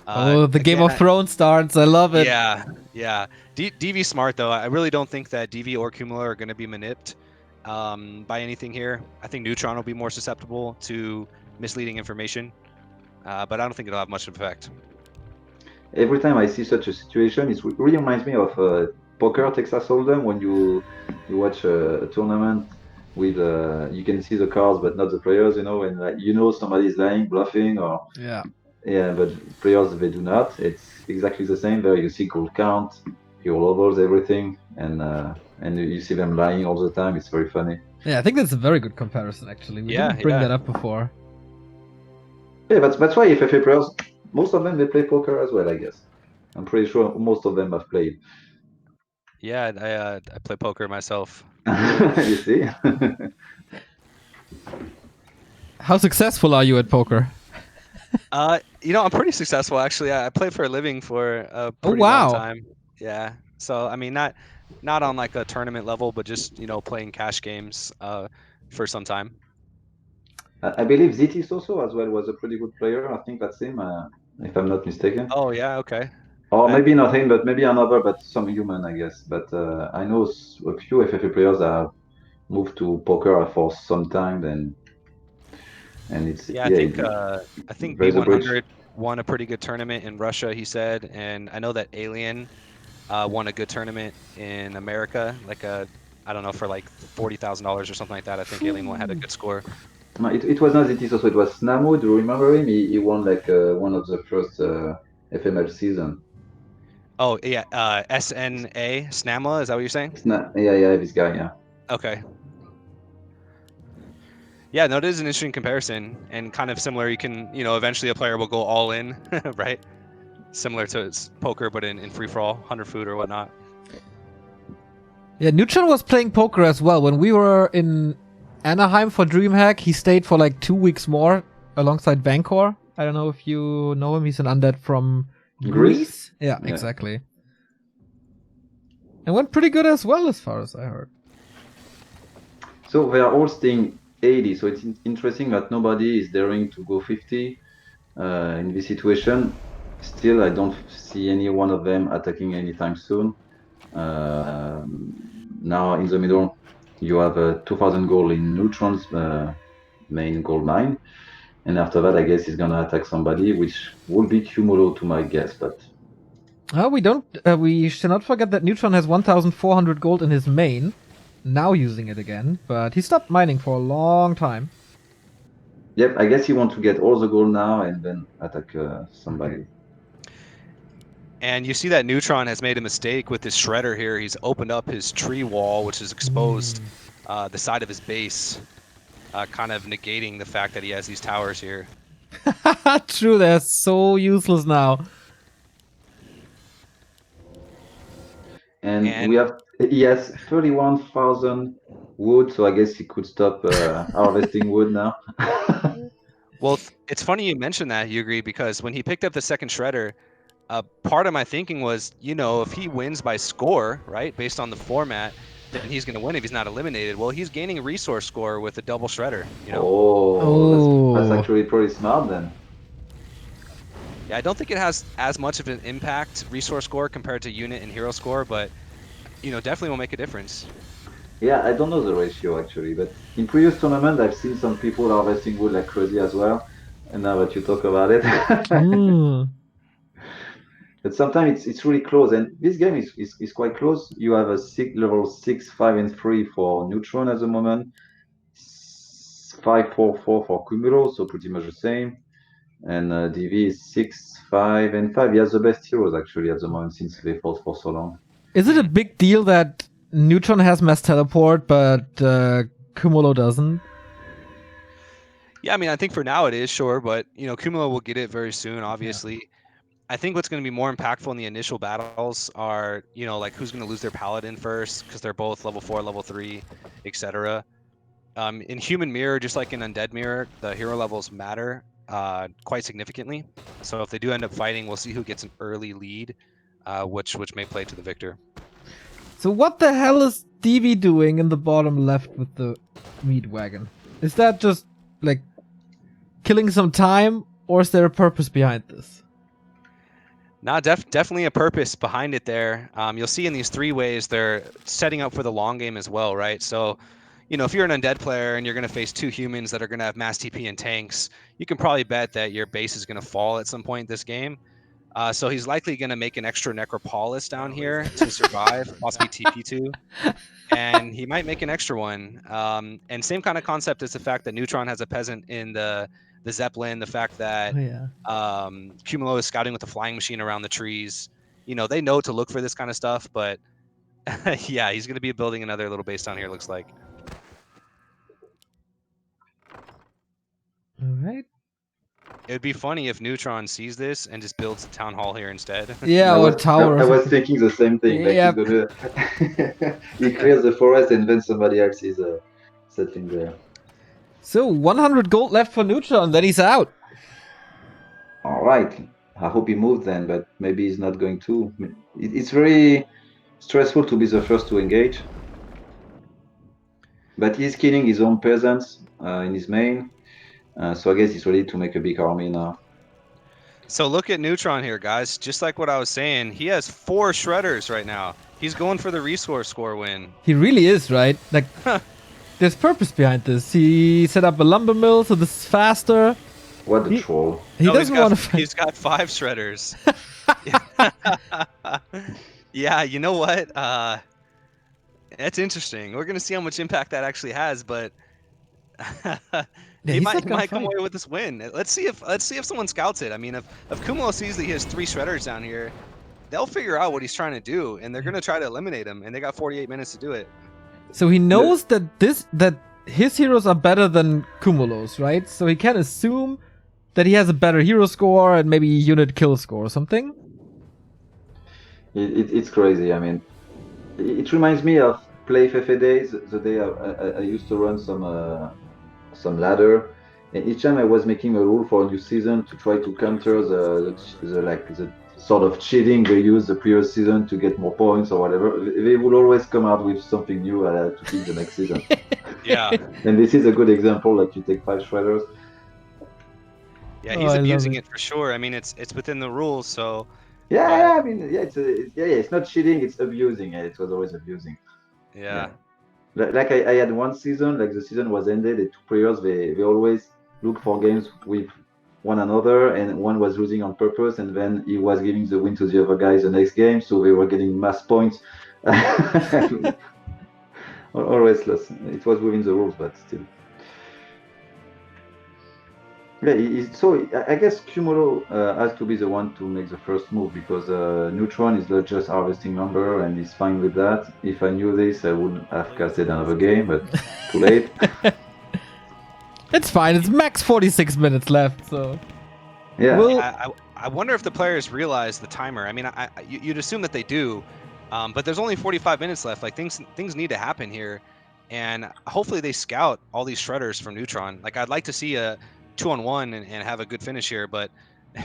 Oh, the Game again, of Thrones starts. I love it. Yeah. DV's smart, though. I really don't think that DV or Cumulo are going to be manipped by anything here. I think Neutron will be more susceptible to misleading information, but I don't think it'll have much effect. Every time I see such a situation, it really reminds me of poker Texas Hold'em when you watch a tournament with you can see the cards but not the players, and like, somebody's lying, bluffing, or Yeah. but players they do not. It's exactly the same. There you see gold count, your levels, everything, and you see them lying all the time. It's very funny. Yeah, I think that's a very good comparison, actually. We didn't bring that up before. Yeah, that's why FFA players, most of them, they play poker as well, I guess. I'm pretty sure most of them have played. Yeah, I play poker myself. You see? How successful are you at poker? I'm pretty successful actually. I played for a living for a pretty wow. long time. Yeah. So I mean, not on like a tournament level, but just playing cash games for some time. I believe Zitis also as well was a pretty good player. I think that's him, if I'm not mistaken. Oh yeah, okay. Or maybe not him, but maybe another, but some human, I guess. But I know a few FFA players have moved to poker for some time, and it's Yeah, I think there's a bridge. B100 won a pretty good tournament in Russia, he said, and I know that Alien won a good tournament in America, like I don't know, for like $40,000 or something like that. I think Alien had a good score. No, it was not Zitis also. It was Snamo. Do you remember him? He won like one of the first FML season. Oh yeah, SNA Snamla, is that what you're saying? Yeah, this guy, yeah. Okay. Yeah, no, it is an interesting comparison and kind of similar. You can, eventually a player will go all in, right? Similar to poker, but in free for all, 100 food or whatnot. Yeah, Neutron was playing poker as well. When we were in Anaheim for DreamHack, he stayed for like 2 weeks more alongside Vancor. I don't know if you know him. He's an undead from Greece. Yeah, exactly. And went pretty good as well, as far as I heard. So they are all staying 80. So it's interesting that nobody is daring to go 50 in this situation. Still, I don't see any one of them attacking anytime soon. Now in the middle, you have a 2,000 gold in Neutron's main gold mine. And after that, I guess he's gonna attack somebody, which will be Cumulo to my guess, but we should not forget that Neutron has 1,400 gold in his main, now using it again, but he stopped mining for a long time. Yep, I guess he wants to get all the gold now and then attack somebody. And you see that Neutron has made a mistake with his shredder here. He's opened up his tree wall, which has exposed the side of his base, kind of negating the fact that he has these towers here. True, they're so useless now. And he has 31,000 wood, so I guess he could stop harvesting wood now. Well, it's funny you mentioned that, Ugri, because when he picked up the second shredder, part of my thinking was, if he wins by score, right, based on the format, then he's going to win if he's not eliminated. Well, he's gaining a resource score with a double shredder. That's actually pretty smart then. Yeah, I don't think it has as much of an impact, resource score, compared to unit and hero score, but, definitely will make a difference. Yeah, I don't know the ratio actually, but in previous tournament, I've seen some people harvesting wood like crazy as well. And now that you talk about it, but sometimes it's really close, and this game is quite close. You have a level 6, 5, and 3 for Neutron at the moment, 5, 4, 4 for Cumulo, so pretty much the same. And DV is 6, 5, and 5. He has the best heroes actually at the moment since they fought for so long. Is it a big deal that Neutron has mass teleport, but Cumulo doesn't? Yeah, I mean, I think for now it is, sure, but, Cumulo will get it very soon, obviously. Yeah. I think what's going to be more impactful in the initial battles are, like who's going to lose their paladin first, because they're both level 4, level 3, etc. In Human Mirror, just like in Undead Mirror, the hero levels matter quite significantly. So if they do end up fighting, we'll see who gets an early lead, which may play to the victor. So what the hell is DV doing in the bottom left with the meat wagon? Is that just like killing some time, or is there a purpose behind this? No, definitely a purpose behind it there. You'll see in these 3 ways they're setting up for the long game as well, right? So, if you're an undead player and you're going to face 2 humans that are going to have mass TP and tanks, you can probably bet that your base is going to fall at some point this game. So he's likely going to make an extra Necropolis down here to survive, possibly TP2. And he might make an extra one. And same kind of concept is the fact that Neutron has a peasant in the Zeppelin, the fact that Oh, yeah. Cumulo is scouting with the flying machine around the trees. You know, they know to look for this kind of stuff, but yeah, he's going to be building another little base down here, looks like. All right. It would be funny if Neutron sees this and just builds a town hall here instead. Yeah, I or was, tower. I was thinking the same thing. Like Yep. he's gonna he clears the forest and then somebody else is settling there. So 100 gold left for Neutron, then he's out. All right. I hope he moves then, but maybe he's not going to. It's very stressful to be the first to engage. But he's killing his own peasants in his main. So I guess he's ready to make a big army now. So look at Neutron here, guys. Just like what I was saying, he has 4 shredders right now. He's going for the resource score win. He really is, right? Like, there's purpose behind this. He set up a lumber mill, so this is faster. What a troll. He No, doesn't want to fight. He's got 5 shredders. Yeah, you know what? That's interesting. We're gonna see how much impact that actually has, but he he's might not gonna come fight. away with this win. Let's see if someone scouts it. I mean, if Kumulo sees that he has 3 shredders down here, they'll figure out what he's trying to do, and they're gonna try to eliminate him. And they got 48 minutes to do it. So he knows that his heroes are better than Cumulo's, right? So he can assume that he has a better hero score and maybe unit kill score or something. It's crazy. I mean, it reminds me of play FFA days. The day I used to run some ladder, and each time I was making a rule for a new season to try to counter the sort of cheating they used the previous season to get more points or whatever. They would always come out with something new to beat the next season. Yeah. And this is a good example. Like you take 5 shredders. Yeah, Oh, he's I love abusing it. it for sure. I mean, it's within the rules, so Yeah, I mean, yeah, it's not cheating. It's abusing. Yeah, it was always abusing. yeah. Like I had one season, like the season was ended, the 2 players they always look for games with one another, and one was losing on purpose, and then he was giving the win to the other guys the next game, so they were getting mass points. Always lost. It was within the rules, but still. Yeah, so I guess Cumulo has to be the one to make the first move because Neutron is not just harvesting lumber and he's fine with that. If I knew this, I wouldn't have casted another game, but too late. It's fine. It's max 46 minutes left, so. Yeah. Well, I wonder if the players realize the timer. I mean, you'd assume that they do, but there's only 45 minutes left. Like things need to happen here, and hopefully they scout all these shredders from Neutron. Like I'd like to see a 2-on-1 and have a good finish here, but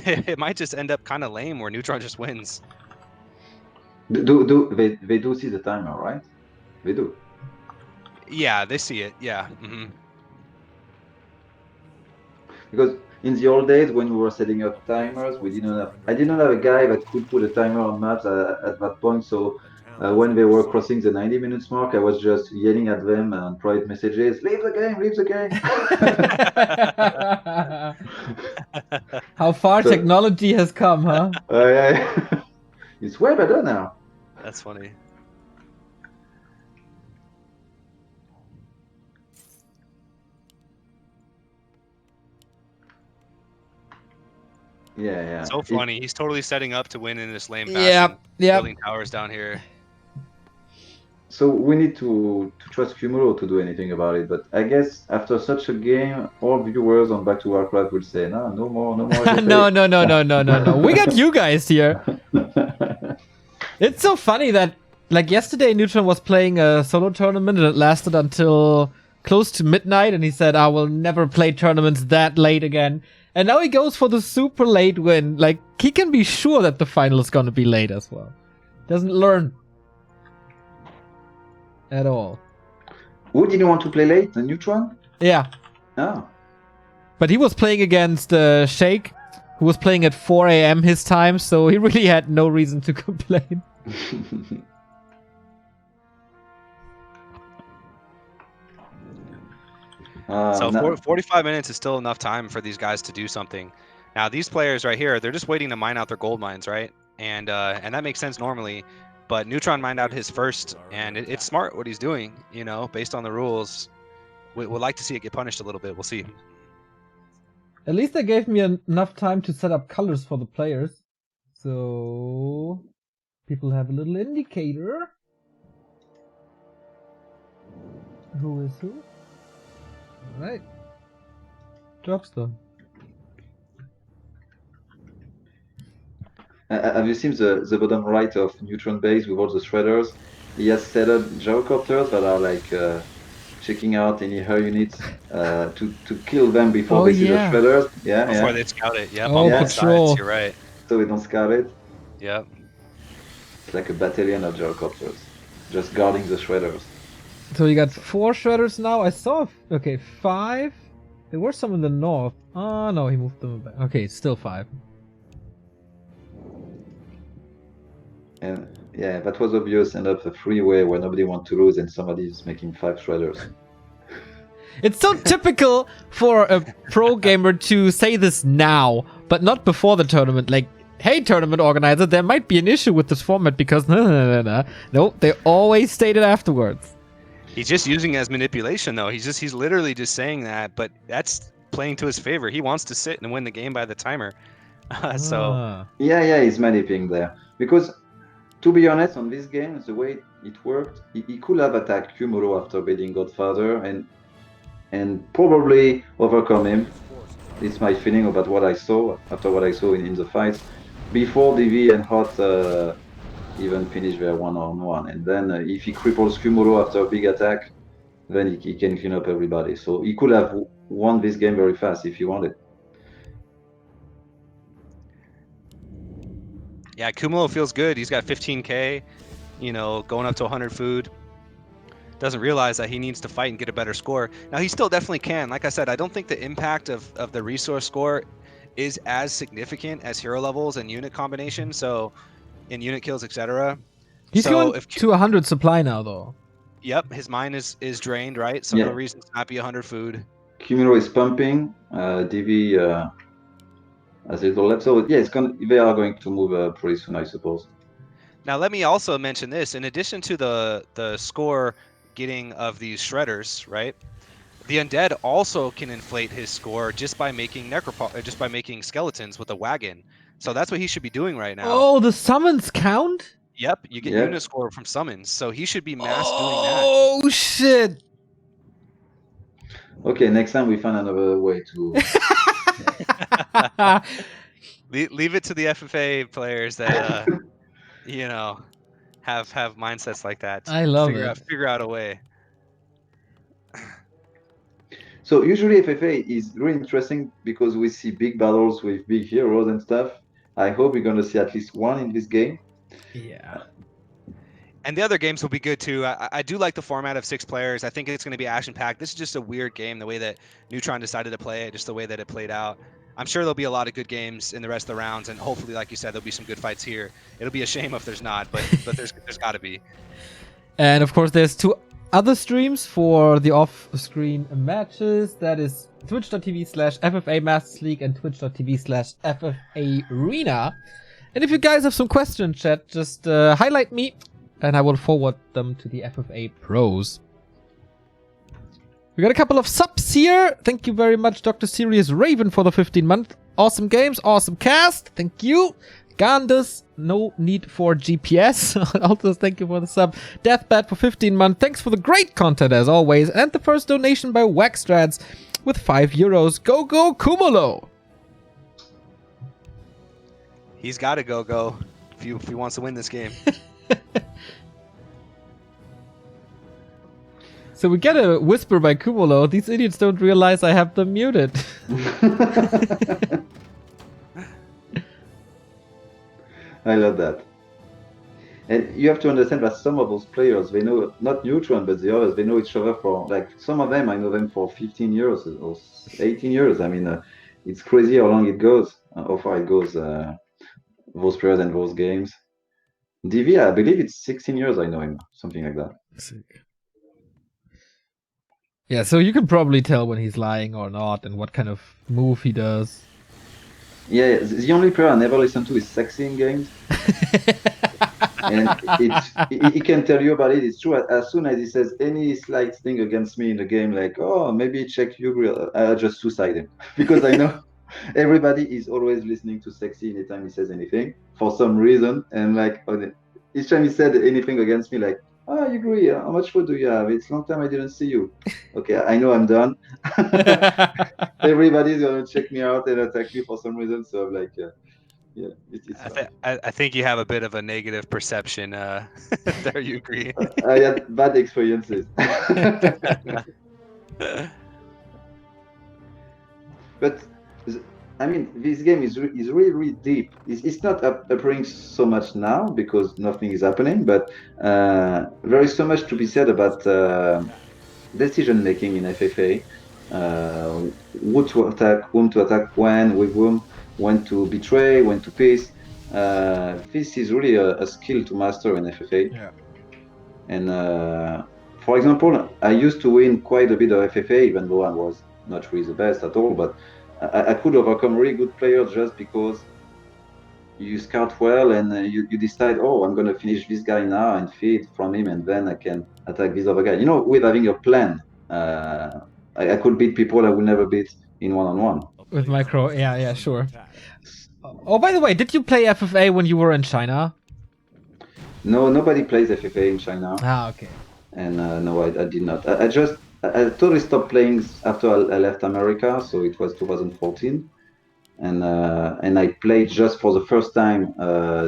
it might just end up kind of lame where Neutron just wins. They do see the timer, right? They do. Yeah, they see it. Yeah. Mm-hmm. Because in the old days when we were setting up timers, I did not have a guy that could put a timer on maps at that point. So when they were crossing the 90 minutes mark, I was just yelling at them on private messages, leave the game. how far technology has come, huh? It's way better now. That's funny. Yeah. So funny. He's totally setting up to win in this lame fashion. Yep. Building towers down here. So we need to trust Cumulo to do anything about it. But I guess after such a game, all viewers on Back to Warcraft will say, no more. No. We got you guys here. It's so funny that, like, yesterday Neutron was playing a solo tournament and it lasted until close to midnight, and he said, I will never play tournaments that late again. And now he goes for the super late win. Like, he can be sure that the final is gonna be late as well. Doesn't learn at all. Who didn't want to play late? The Neutron? Yeah. Oh. But he was playing against Shake, who was playing at 4 a.m. his time, so he really had no reason to complain. So 45 minutes is still enough time for these guys to do something. Now these players right here, they're just waiting to mine out their gold mines, right? And that makes sense normally, but Neutron mined out his first, and it's smart what he's doing, you know, based on the rules. We'd like to see it get punished a little bit. We'll see. At least they gave me enough time to set up colors for the players. So people have a little indicator. Who is who? Alright. Jobster. Have you seen the bottom right of Neutron Base with all the shredders? He has set up gyrocopters that are like checking out any her units to kill them before they see the shredders. Yeah, Before yeah. they scout it. Yep, Oh, on both patrol. sides. You're right. So we don't scout it. Yep. It's like a battalion of gyrocopters, just guarding the shredders. So you got 4 shredders now. I saw, okay, 5. There were some in the north. Oh no, he moved them back. Okay, still 5. And yeah, that was obvious. End up a freeway where nobody wants to lose, and somebody is making 5 shredders. It's so typical for a pro gamer to say this now, but not before the tournament. Like, hey, tournament organizer, there might be an issue with this format because no, they always state it afterwards. He's just using it as manipulation, though. He's literally just saying that, but that's playing to his favor. He wants to sit and win the game by the timer. So Yeah, he's manipulating there because, to be honest, on this game, the way it worked, he could have attacked Cumulo after beating Godfather and probably overcome him. It's my feeling about what I saw after what I saw in the fights before DV and Hot even finish their one-on-one. And then if he cripples Cumulo after a big attack, then he can clean up everybody. So he could have won this game very fast if he wanted. yeah, Cumulo feels good. He's got 15k, you know, going up to 100 food. Doesn't realize that he needs to fight and get a better score. Now he still definitely can. Like I said, I don't think the impact of the resource score is as significant as hero levels and unit combination. So in unit kills, etc. He's So going if to 100 supply now, though. Yep, his mine is drained, right? So Yeah. no reason to not be 100 food. Cumulo is pumping. DV has a little left. So yeah, they are going to move pretty soon, I suppose. Now let me also mention this. In addition to the score getting of these shredders, right? The undead also can inflate his score just by making just by making skeletons with a wagon. So that's what he should be doing right now. Oh, the summons count? Yep, you get Yep. unit score from summons. So he should be mass doing that. Oh, shit. Okay, next time we find another way to. Leave it to the FFA players that you know have mindsets like that. I love figure it. Out, figure out a way. So usually FFA is really interesting because we see big battles with big heroes and stuff. I hope we're going to see at least one in this game. Yeah. And the other games will be good too. I do like the format of 6 players. I think it's going to be action-packed. This is just a weird game, the way that Neutron decided to play it, just the way that it played out. I'm sure there'll be a lot of good games in the rest of the rounds, and hopefully, like you said, there'll be some good fights here. It'll be a shame if there's not, but there's got to be. And of course, there's 2 other streams for the off-screen matches. That is twitch.tv/FFA Masters League and twitch.tv/FFA Arena. And if you guys have some questions, chat, just highlight me, and I will forward them to the FFA pros. We got a couple of subs here. Thank you very much, Dr. Sirius Raven, for the 15-month. Awesome games, awesome cast. Thank you. Gandus, no need for GPS. Also, thank you for the sub. Deathbat for 15 months. Thanks for the great content as always. And the first donation by Waxstrads with €5. Go Cumulo. He's got to go if he wants to win this game. So we get a whisper by Cumulo. These idiots don't realize I have them muted. I love that. And you have to understand that some of those players, they know, not Neutron, but the others, they know each other for, like, some of them, I know them for 15 years or 18 years. I mean, it's crazy how long it goes, how far it goes, those players and those games. DV, I believe it's 16 years I know him, something like that. Yeah, so you can probably tell when he's lying or not and what kind of move he does. Yeah, the only player I never listen to is Seksi in games. And he can tell you about it. It's true. As soon as he says any slight thing against me in the game, like, oh, maybe check Ugri, I just suicide him. Because I know everybody is always listening to Seksi anytime he says anything for some reason. And like, each time he said anything against me, like, oh, Ugri, how much food do you have? It's a long time I didn't see you. Okay, I know I'm done. Everybody's going to check me out and attack me for some reason. So I'm like, yeah, it's fine. I think you have a bit of a negative perception there, you agree. I had bad experiences. But I mean, this game is really, really deep. It's not appearing so much now because nothing is happening, but there is so much to be said about decision making in FFA. Who to attack, whom to attack, when, with whom, when to betray, when to peace. This is really a skill to master in FFA. Yeah. And for example, I used to win quite a bit of FFA, even though I was not really the best at all. But I could overcome really good players just because you scout well and you decide, oh, I'm going to finish this guy now and feed from him, and then I can attack this other guy. You know, with having a plan, I could beat people I would never beat in one-on-one. With micro, yeah, sure. Oh, by the way, did you play FFA when you were in China? No, nobody plays FFA in China. Ah, okay. And no, I did not. I totally stopped playing after I left America, so it was 2014, and I played just for the first time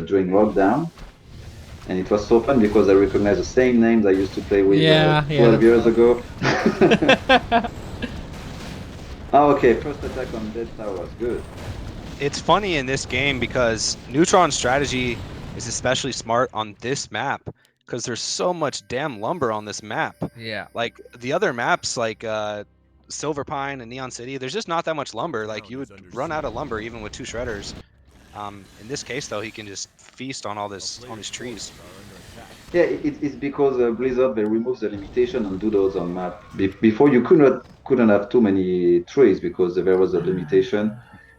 during lockdown, and it was so fun because I recognized the same names I used to play with 12 years ago. Oh, okay, first attack on Dead Tower was good. It's funny in this game because Neutron's strategy is especially smart on this map because there's so much damn lumber on this map. Yeah. Like the other maps, like Silver Pine and Neon City, there's just not that much lumber. Like you would run out of lumber even with 2 shredders. In this case, though, he can just feast on all these trees. Yeah, it's because Blizzard, they removed the limitation on doodles on map. Before you couldn't have too many trees because there was a limitation.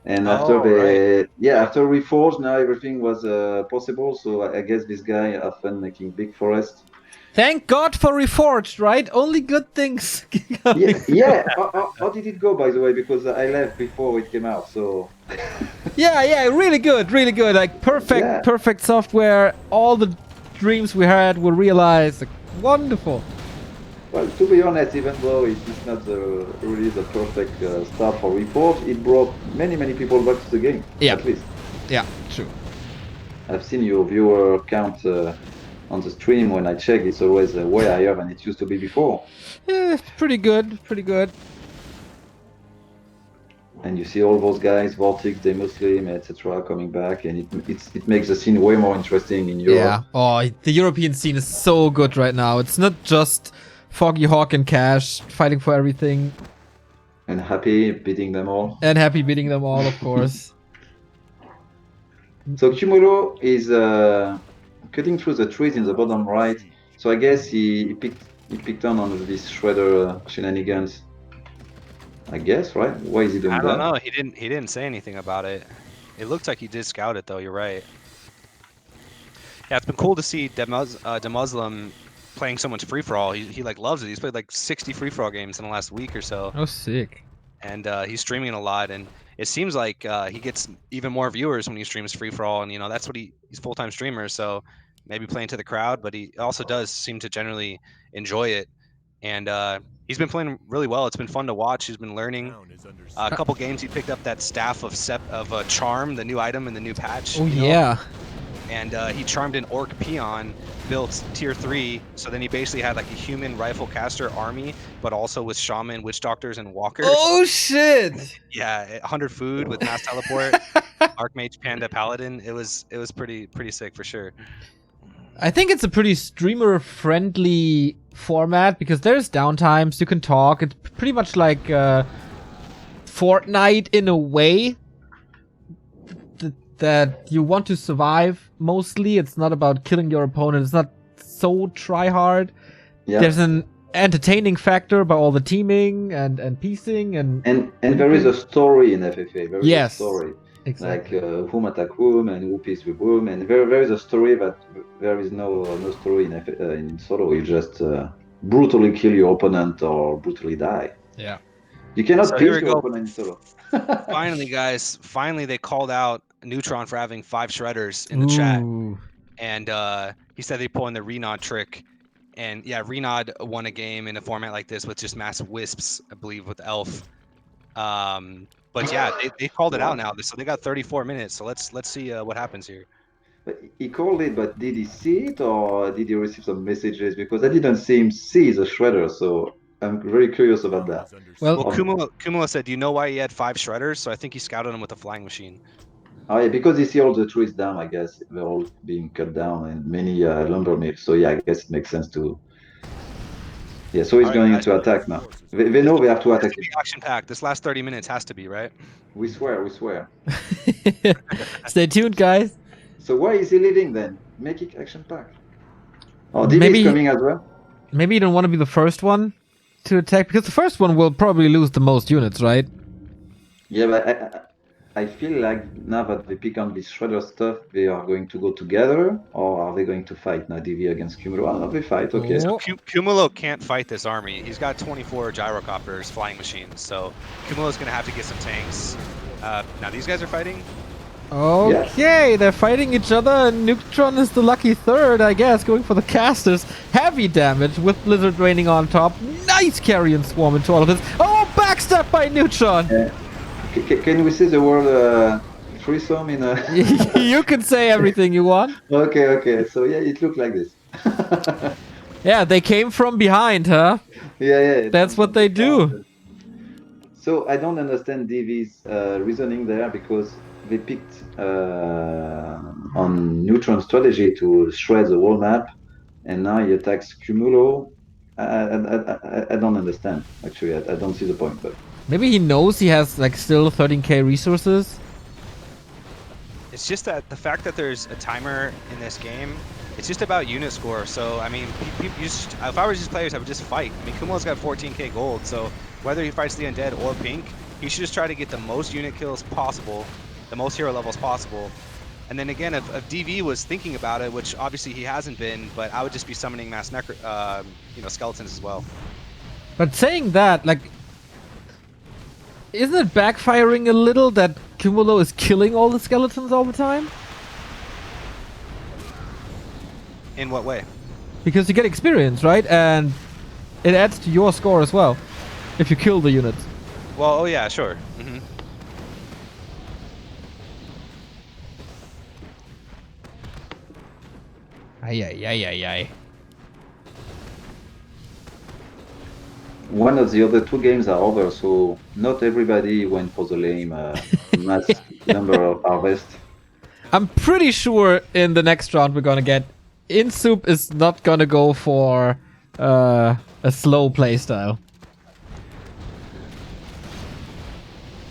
And after after Reforged, now everything was possible. So I guess this guy had fun making big forest. Thank God for Reforged, right? Only good things. Yeah. How did it go, by the way? Because I left before it came out. So yeah, really good. Like perfect software. All the dreams we had were realized. Like, wonderful. Well, to be honest, even though it's not really the perfect start for Reforged, it brought many people back to the game. Yeah. At least. Yeah, true. I've seen your viewer count on the stream. When I check, it's always way higher than it used to be before. Yeah, pretty good. And you see all those guys, Vortex, Demuslim, etc., coming back, and it makes the scene way more interesting in Europe. Yeah. Oh, the European scene is so good right now. It's not just Foggy Hawk and Cash fighting for everything. And Happy beating them all. And Happy beating them all, of course. So Cumulo is cutting through the trees in the bottom right. So I guess he picked on this shredder shenanigans. I guess, right? Why is he doing that? I don't know. He didn't say anything about it. It looks like he did scout it though. You're right. Yeah, it's been cool to see Demuslim playing so much free for all. He like loves it. He's played like 60 free for all games in the last week or so. Oh, sick. And he's streaming a lot, and it seems like he gets even more viewers when he streams free for all. And that's what he's full-time streamer. So maybe playing to the crowd, but he also does seem to generally enjoy it. And he's been playing really well. It's been fun to watch. He's been learning. A couple games he picked up that staff of Charm, the new item in the new patch. Oh yeah. And he charmed an Orc Peon, built tier 3. So then he basically had like a human rifle caster army, but also with shaman, witch doctors, and walkers. Oh shit. Yeah, 100 food with mass teleport, Archmage, Panda, Paladin. It was pretty sick for sure. I think it's a pretty streamer-friendly format because there's downtimes, you can talk. It's pretty much like Fortnite in a way that you want to survive mostly. It's not about killing your opponent. It's not so try-hard. Yeah. There's an entertaining factor by all the teaming and piecing and there is a story in FFA. There is a story. Exactly. like whom attack whom and who peace with whom, and there is a story that there is no story in solo. You just brutally kill your opponent or brutally die. Yeah. You cannot So here peace we your go. opponent in solo. Finally, guys, finally they called out Neutron for having 5 shredders in the chat, Ooh. and he said they pulling the Renaud trick. And yeah, Renaud won a game in a format like this with just massive wisps, I believe, with Elf. But yeah, they called it out now, so they got 34 minutes. So let's see what happens here. But he called it, but did he see it or did he receive some messages? Because I didn't see him see the shredder, so I'm very curious about Town that. is under Well, Well, siege. Kumula said, "Do you know why he had 5 shredders?" So I think he scouted them with a flying machine. Oh yeah, because you see all the trees down, I guess they're all being cut down and many lumber mills. So yeah, I guess it makes sense to. Yeah, so he's All right, going guys. into attack now. They know they have to Has attack to him. be action packed. This last 30 minutes has to be, right? We swear, we swear. stay tuned, guys. So why is he leaving then? Make it action pack. Oh, DV is Maybe coming as well. maybe you don't want to be the first one to attack because the first one will probably lose the most units, right? Yeah, but I feel like now that they pick on this shredder stuff, they are going to go together, or are they going to fight now? DV against Cumulo? Oh, no, they fight. Okay. Oh. Cumulo can't fight this army. He's got 24 gyrocopters, flying machines. So Cumulo's going to have to get some tanks. Now these guys are fighting. Okay, they're fighting each other, and Neutron is the lucky third, I guess, going for the casters. Heavy damage with Blizzard raining on top. Nice carrion swarm into all of this. Oh, backstab by Neutron! Can we say the word threesome in a? You can say everything you want. Okay. So yeah, it looked like this. Yeah, they came from behind, huh? Yeah. That's what they do. So I don't understand DV's reasoning there because they picked on Neutron strategy to shred the whole map, and now he attacks Cumulo. I don't understand actually. I don't see the point, but Maybe he knows he has like still 13k resources. It's just that the fact that there's a timer in this game, it's just about unit score. So I mean, if I was just players, I would just fight. I mean, Kumulo's got 14k gold, so whether he fights the undead or pink, he should just try to get the most unit kills possible, the most hero levels possible. And then again, if DV was thinking about it, which obviously he hasn't been, but I would just be summoning mass skeletons as well. But saying that, like, isn't it backfiring a little that Cumulo is killing all the skeletons all the time? In what way? Because you get experience, right? And it adds to your score as well if you kill the units. Well, oh yeah, sure. Ay. one of the other 2 games are over, so not everybody went for the lame mass number of harvest. I'm pretty sure in the next round we're gonna get Insoup is not gonna go for a slow playstyle.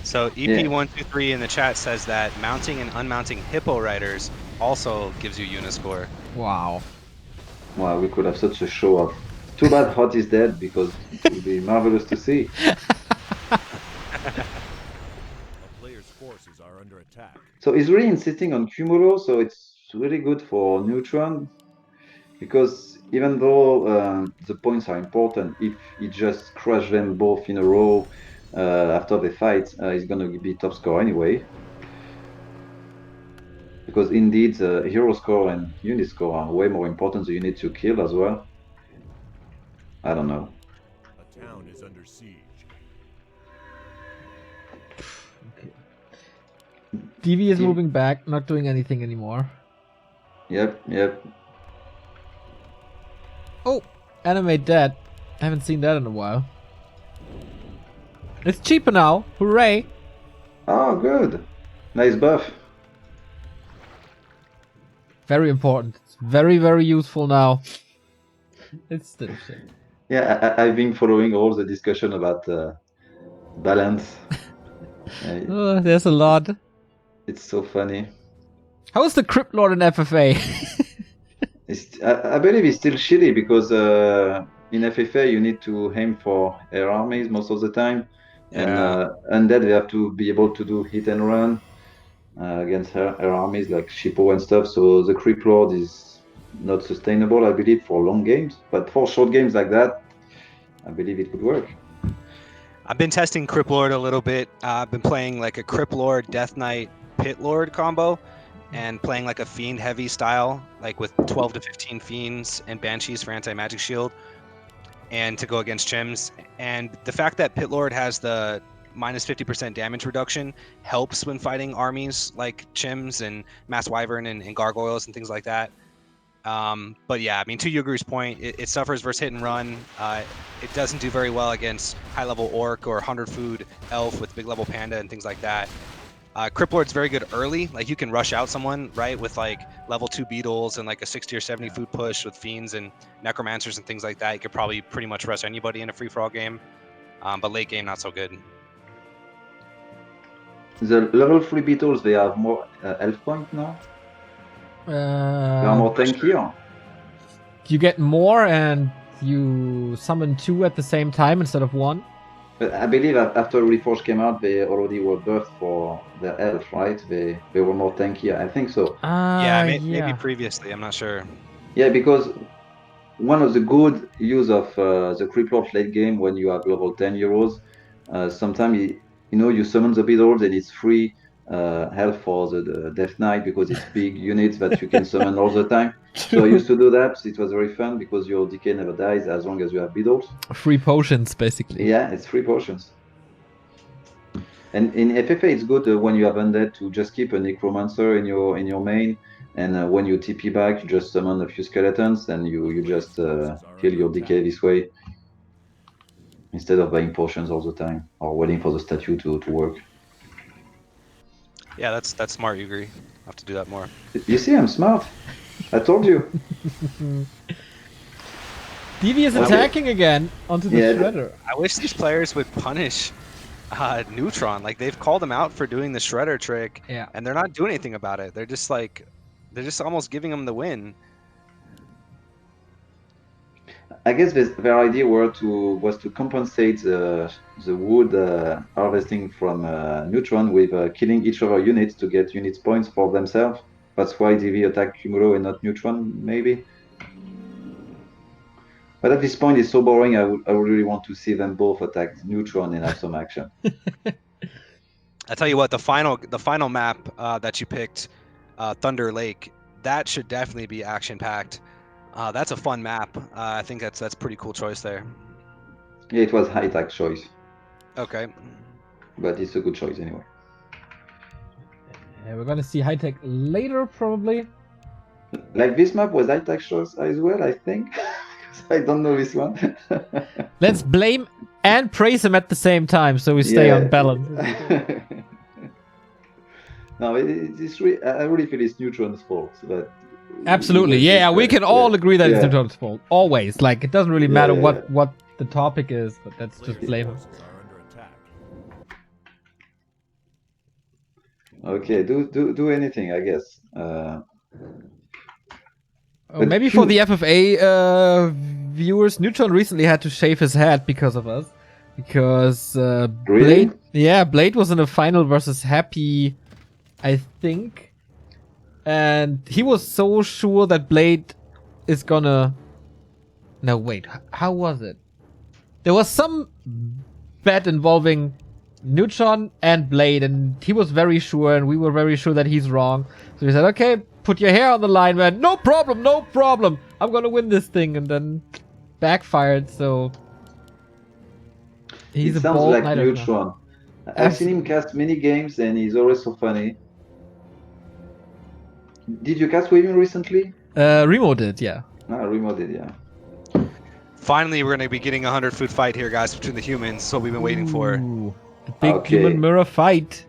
So EP123 in the chat says that mounting and unmounting hippo riders also gives you unit score. Wow. Wow, we could have such a show off. Too bad Hot is dead because it would be marvelous to see. A player's forces are under attack. So he's really insisting on Cumulo, so it's really good for Neutron because even though the points are important, if he just crush them both in a row after the fight, he's gonna be top score anyway. Because indeed, hero score and unit score are way more important than units you kill as well. I don't know. A town is under siege. DV is moving back, not doing anything anymore. Yep. Oh, animate that. I haven't seen that in a while. It's cheaper now. Hooray. Oh, good. Nice buff. Very important. It's very, very useful now. It's still shit. Yeah, I've been following all the discussion about balance. There's a lot. It's so funny. How is the Crypt Lord in FFA? I believe it's still shitty because in FFA you need to aim for air armies most of the time, Yeah. and that they have to be able to do hit and run. against her armies like Shippo and stuff. So the Creep Lord is not sustainable, I believe, for long games. But for short games like that, I believe it could work. I've been testing Crip Lord a little bit. I've been playing like a Crip Lord, Death Knight, Pit Lord combo, and playing like a Fiend heavy style, like with 12 to 15 Fiends and Banshees for anti-magic shield, and to go against Chims. And the fact that Pit Lord has the minus 50% damage reduction helps when fighting armies like Chims and Mass Wyvern and Gargoyles and things like that. But yeah, I mean, to Ugri's point, it suffers versus hit and run. It doesn't do very well against high-level Orc or 100 food Elf with big-level Panda and things like that. Crip Lord's very good early. Like, you can rush out someone, right, with like level 2 Beetles and like a 60 or 70 food push with Fiends and Necromancers and things like that. You could probably pretty much rush anybody in a free-for-all game. But late game, not so good. The level 3 Beetles, they have more health point now? They are more tankier? You get more and you summon 2 at the same time instead of 1. But I believe after Reforged came out, they already were buffed for their health, right? They were more tankier. I think so. Maybe previously. I'm not sure. Yeah, because one of the good use of the Creep Lord late game when you have level 10 heroes, sometimes you summon the Beetles and it's free health for the Death Knight because it's big units that you can summon all the time. So I used to do that. It was very fun because your DK never dies as long as you have Beetles. Free potions, basically. Yeah, it's free potions. And in FFA, it's good when you have undead to just keep a Necromancer in your main, and when you TP back, you just summon a few skeletons, and you just heal your DK this way, instead of buying potions all the time or waiting for the statue to work. Yeah, that's smart, Ugri. I'll have to do that more. You see, I'm smart. I told you. DV is attacking again onto the Shredder. I wish these players would punish Neutron. Like, they've called him out for doing the Shredder trick, and they're not doing anything about it. They're just almost giving him the win. I guess their idea was to compensate the wood harvesting from Neutron with killing each of our units to get units points for themselves. That's why DV attacked Cumulo and not Neutron, maybe. But at this point, it's so boring. I would really want to see them both attack Neutron and have some action. I tell you what, the final map that you picked, Thunder Lake, that should definitely be action packed. That's a fun map. I think that's a pretty cool choice there. Yeah, it was high tech choice. Okay. But it's a good choice anyway. Yeah, we're gonna see high tech later, probably. Like this map was high tech choice as well, I think. I don't know this one. Let's blame and praise him at the same time, so we stay on balance. No, I really feel it's Neutron's fault. But absolutely, yeah, we can all agree that it's Neutron's fault. Always, like, it doesn't really matter what the topic is, but let's just blame him. Okay, do anything, I guess. Maybe for the FFA viewers, Neutron recently had to shave his head because of us. Because really? Blade was in a final versus Happy, I think. And he was so sure that Blade is gonna... No, wait, how was it? There was some bet involving Neutron and Blade, and he was very sure, and we were very sure that he's wrong. So we said, okay, put your hair on the line, man. No problem, no problem. I'm gonna win this thing, and then backfired, so... He's it a sounds bold like knight. Neutron. I've seen him cast many games, and he's always so funny. Did you cast with him recently? Remo did, yeah. Remo did, yeah. Finally, we're going to be getting a 100-foot fight here, guys, between the humans. That's what we've been waiting for. The big human mirror fight.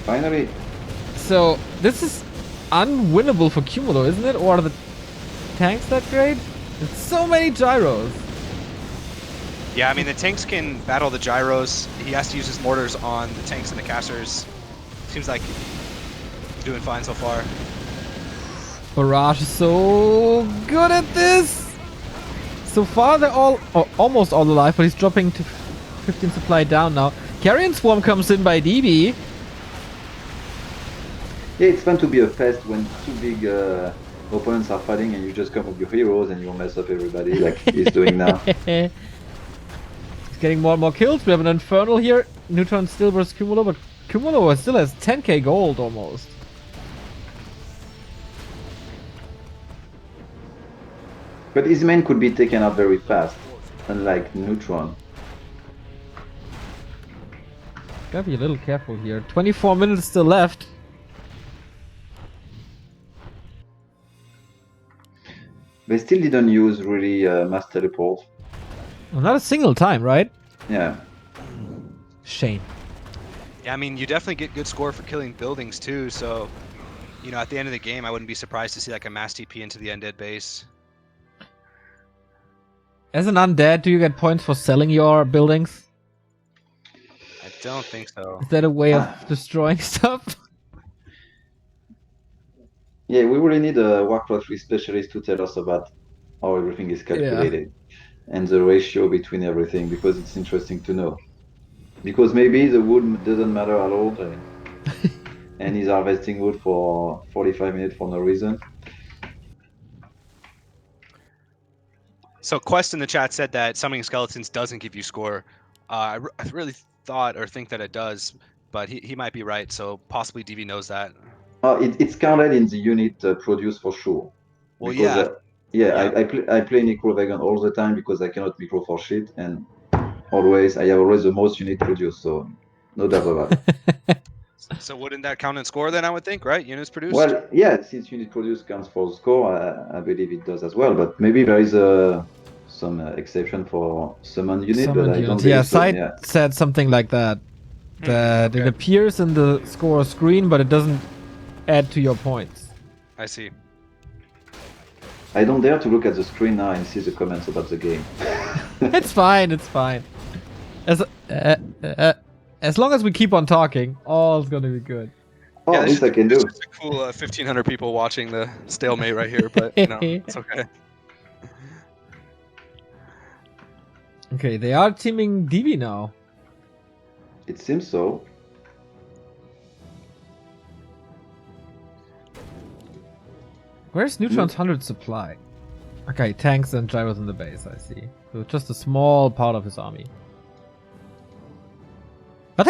Finally. So, this is unwinnable for Cumulo, isn't it? Or are the tanks that great? There's so many gyros. Yeah, I mean, the tanks can battle the gyros. He has to use his mortars on the tanks and the casters. Seems like he's doing fine so far. Barrage is so good at this. So far, they're almost all alive, but he's dropping to 15 supply down now. Carrion Swarm comes in by DB. Yeah, it's fun to be a pest when two big opponents are fighting and you just come with your heroes and you mess up everybody like he's doing now. He's getting more and more kills. We have an Infernal here. Neutron still versus Cumulo, but Cumulo still has 10k gold almost. But his main could be taken out very fast, unlike Neutron. Gotta be a little careful here. 24 minutes still left. They still didn't use really mass teleport. Well, not a single time, right? Yeah. Shame. Yeah, I mean, you definitely get good score for killing buildings too. So, you know, at the end of the game, I wouldn't be surprised to see like a mass TP into the undead base. As an undead, do you get points for selling your buildings? I don't think so. Is that a way of destroying stuff? Yeah, we really need a Warcraft 3 specialist to tell us about how everything is calculated and the ratio between everything, because it's interesting to know. Because maybe the wood doesn't matter at all, and he's harvesting wood for 45 minutes for no reason. So Quest in the chat said that summoning skeletons doesn't give you score. I really thought or think that it does, but he might be right. So possibly DV knows that. It's counted in the unit produced for sure. Well, Because, yeah. I play Necro Vegan all the time because I cannot micro for shit, and I have always the most unit produced, so no doubt about it. So wouldn't that count in score then? I would think, right? Units produced. Well, yeah, since unit produced counts for the score, I believe it does as well. But maybe there is some exception for summoned unit, but I don't believe so. Side said something like that. That it appears in the score screen, but it doesn't add to your points. I see. I don't dare to look at the screen now and see the comments about the game. It's fine. It's fine. As long as we keep on talking, all's gonna be good. Oh, at least I can do. It's a cool 1,500 people watching the stalemate right here, but no, it's okay. Okay, they are teaming DV now. It seems so. Where's Neutron's 100 supply? Okay, tanks and gyros in the base, I see. So just a small part of his army. But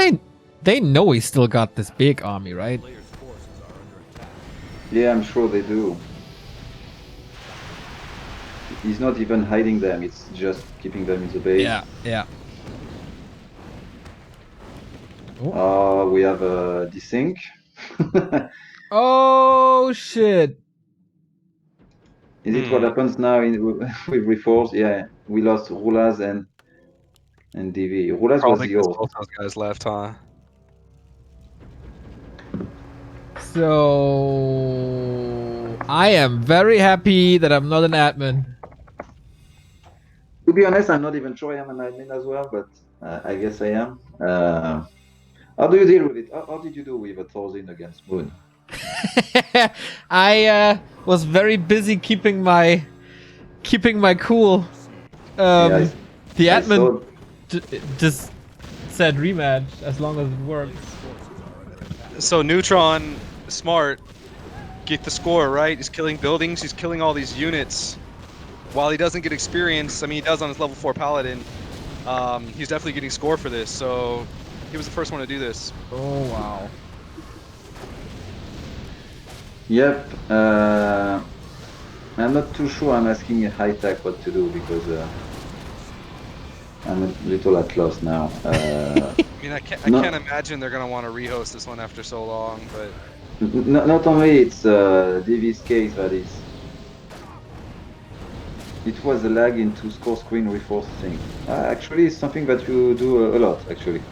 they know he's still got this big army, right? Players' forces are under attack. Yeah, I'm sure they do. He's not even hiding them, it's just keeping them in the base. Yeah. We have a desync. Oh shit! Is it what happens now with Reforce? Yeah, we lost Rulas and DV. Rulas was Probably the because old. both those guys left, huh? So I am very happy that I'm not an admin. To be honest, I'm not even sure I am an admin as well, but I guess I am. How do you deal with it? How did you do with a Thorzin against Moon? I was very busy keeping my cool. The admin just said rematch as long as it works. So Neutron, smart, get the score, right? He's killing buildings, he's killing all these units. While he doesn't get experience, I mean he does on his level 4 paladin, he's definitely getting score for this, so he was the first one to do this. Oh wow. Yep. I'm not too sure I'm asking High Tech what to do because I'm a little at loss now. I mean, I can't imagine they're going to want to rehost this one after so long, but... Not only it's DV's case, but it was a lag into score screen reforce thing. Actually, it's something that you do a lot, actually.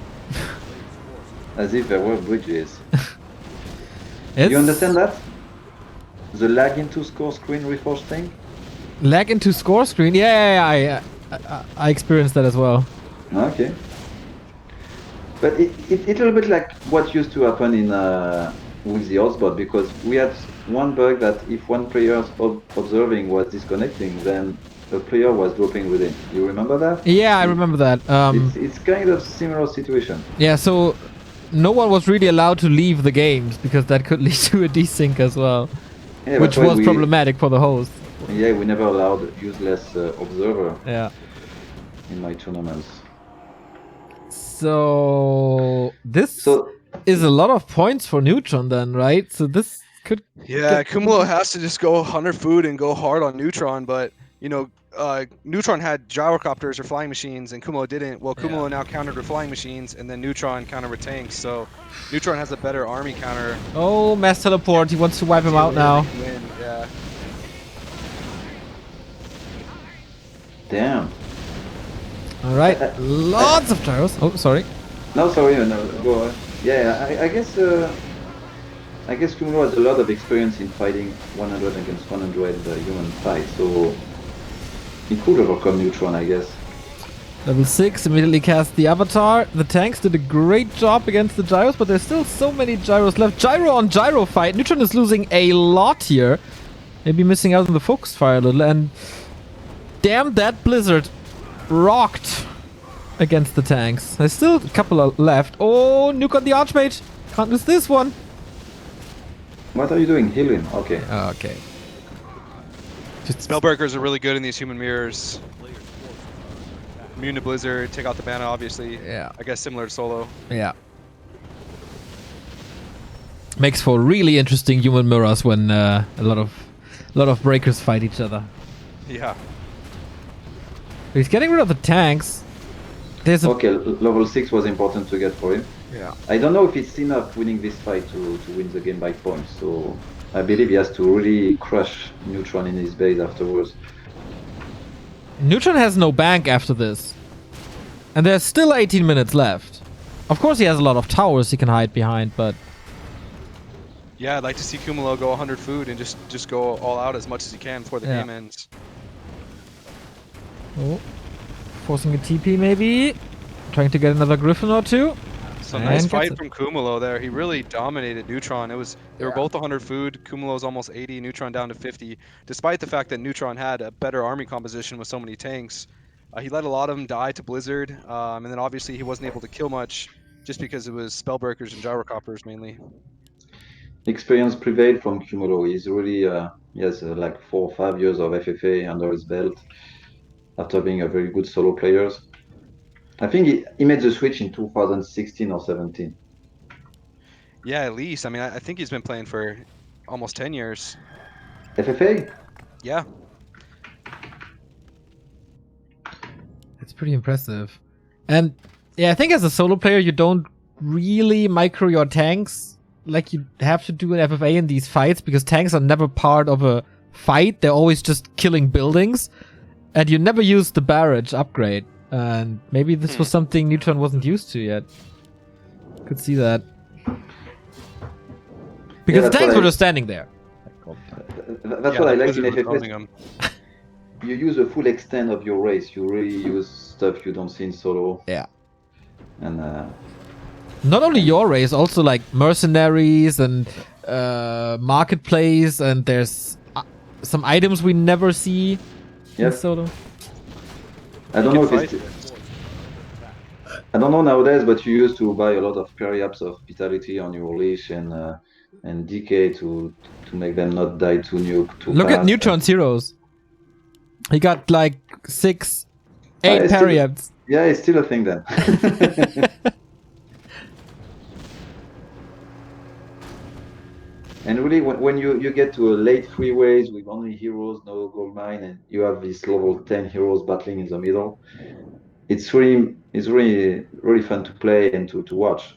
As if there were bridges. You understand that? The lag into score screen reforce thing? Lag into score screen? Yeah, I experienced that as well. Okay. But it's a little bit like what used to happen in with the hotspot, because we had one bug that if one player observing was disconnecting, then a player was dropping within. You remember that? Yeah, I remember that. It's kind of similar situation. Yeah, so no one was really allowed to leave the games because that could lead to a desync as well, Yeah, which that's why was problematic for the host. Yeah, we never allowed useless observer Yeah. in my tournaments. So this So is a lot of points for Neutron then, right? So this could Yeah, get- Kumulo has to just go 100 food and go hard on Neutron, but you know, Neutron had gyrocopters or flying machines, and Kumulo didn't. Well, Kumulo now countered with flying machines, and then Neutron countered with tanks. So Neutron has a better army counter. Oh, mass teleport. He wants to wipe him out now. Win. Yeah. damn. All right. Lots of gyros. Oh, sorry. No, sorry, no, go on. Yeah, I guess Kumulo has a lot of experience in fighting 100 against 100 human fight, so he could overcome Neutron, I guess. Level 6 immediately cast the Avatar. The tanks did a great job against the gyros, but there's still so many gyros left. Gyro on gyro fight. Neutron is losing a lot here. Maybe missing out on the focus fire a little. And damn, that Blizzard rocked against the tanks. There's still a couple left. Oh, nuke on the Archmage. Can't miss this one. What are you doing? Heal him. Okay. Okay. Just Spellbreakers are really good in these human mirrors. Immune to Blizzard, take out the mana, obviously. Yeah. I guess similar to Solo. Yeah. Makes for really interesting human mirrors when a lot of breakers fight each other. Yeah. He's getting rid of the tanks. There's a Okay, level 6 was important to get for him. yeah. I don't know if it's enough winning this fight to win the game by points, so I believe he has to really crush Neutron in his base afterwards. Neutron has no bank after this. And there's still 18 minutes left. Of course he has a lot of towers he can hide behind, but Yeah, I'd like to see Kumulo go 100 food and just go all out as much as he can before the Yeah. game ends. oh, forcing a TP maybe. Trying to get another Griffin or two. So And nice gets fight it. from Kumulo there. He really dominated Neutron. They were both 100 food. Kumulo's almost 80, Neutron down to 50. Despite the fact that Neutron had a better army composition with so many tanks, he let a lot of them die to Blizzard, and then obviously he wasn't able to kill much just because it was Spellbreakers and Gyrocopters mainly. Experience prevailed from Kumulo. He's really, he has like 4 or 5 years of FFA under his belt after being a very good solo player. I think he made the switch in 2016 or 17. Yeah, at least. I mean, I think he's been playing for almost 10 years. FFA? Yeah. It's pretty impressive. And yeah, I think as a solo player you don't really micro your tanks like you have to do in FFA in these fights, because tanks are never part of a fight. They're always just killing buildings. And you never use the barrage upgrade. And maybe this was something Neutron wasn't used to yet. Could see that. Because the that's tanks what were I- just standing there. That's Yeah, what I like Blizzard in was owning FFA. 'em. You use the full extent of your race. You really use stuff you don't see in solo. Yeah. And Not only your race, also like mercenaries and marketplace, and there's some items we never see in Yep. solo. I don't You know can if it's. I don't know nowadays, but you used to buy a lot of periapps of vitality on your leash and decay to make them not die too Look at fast. Neutron's heroes. He got like 6, 8 it's still- periapts. Yeah, it's still a thing then. And really, when you get to a late freeways with only heroes, no gold mine, and you have these level 10 heroes battling in the middle, it's really fun to play and to watch.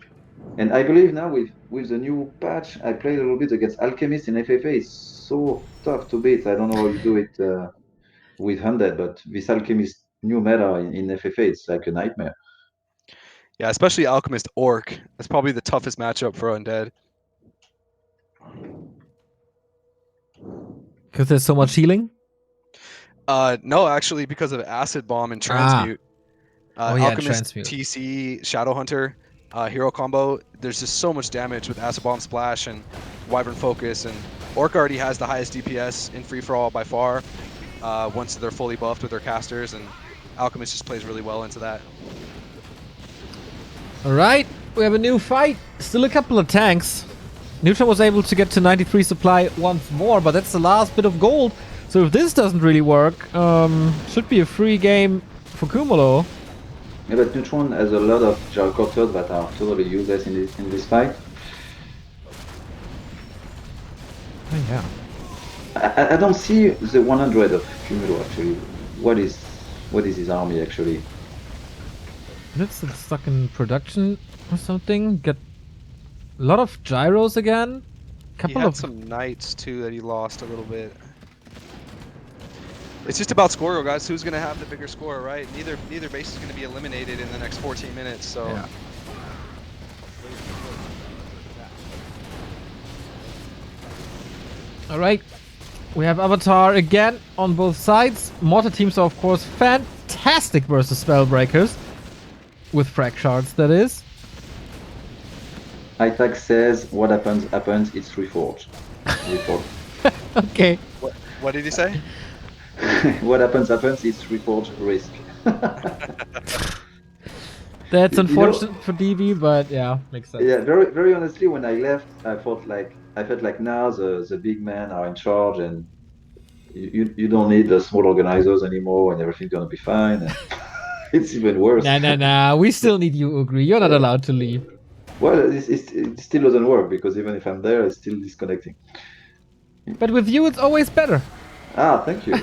And I believe now with the new patch, I played a little bit against Alchemist in FFA. It's so tough to beat. I don't know how you do it with 100, but this Alchemist new meta in FFA, it's like a nightmare. Yeah, especially Alchemist Orc. That's probably the toughest matchup for Undead. Because there's so much healing. No, actually, because of Acid Bomb and Transmute. Oh, yeah, Alchemist Transmute. TC Shadowhunter hero combo. There's just so much damage with Acid Bomb Splash and Wyvern Focus, and Orc already has the highest DPS in free for all by far. once they're fully buffed with their casters, and Alchemist just plays really well into that. Alright, we have a new fight. Still a couple of tanks. Neutron was able to get to 93 supply once more, but that's the last bit of gold. So if this doesn't really work, should be a free game for Cumulo. Yeah, but Neutron has a lot of gyrocopters that are totally useless in this fight. Oh, yeah. I don't see the 100 of Cumulo actually. What is his army actually? It's stuck in production or something. Get a lot of gyros again. He Couple had of some knights too that he lost a little bit. It's just about score, guys. Who's gonna have the bigger score, right? Neither base is gonna be eliminated in the next 14 minutes. So. Yeah. All right, we have Avatar again on both sides. Mortar teams are of course fantastic versus Spellbreakers with frag shards. That is. Itac says what happens, it's reforged. Okay. What did he say? What happens, it's reforged risk. That's You know- unfortunate for DB, but yeah, makes sense. Yeah, very very honestly, when I left, I felt like now the big men are in charge, and you don't need the small organizers anymore, and everything's gonna be fine. And it's even worse. Nah. We still need you, Ugri. You're not allowed to leave. Well, it still doesn't work because even if I'm there, it's still disconnecting. But with you, it's always better. Ah, thank you.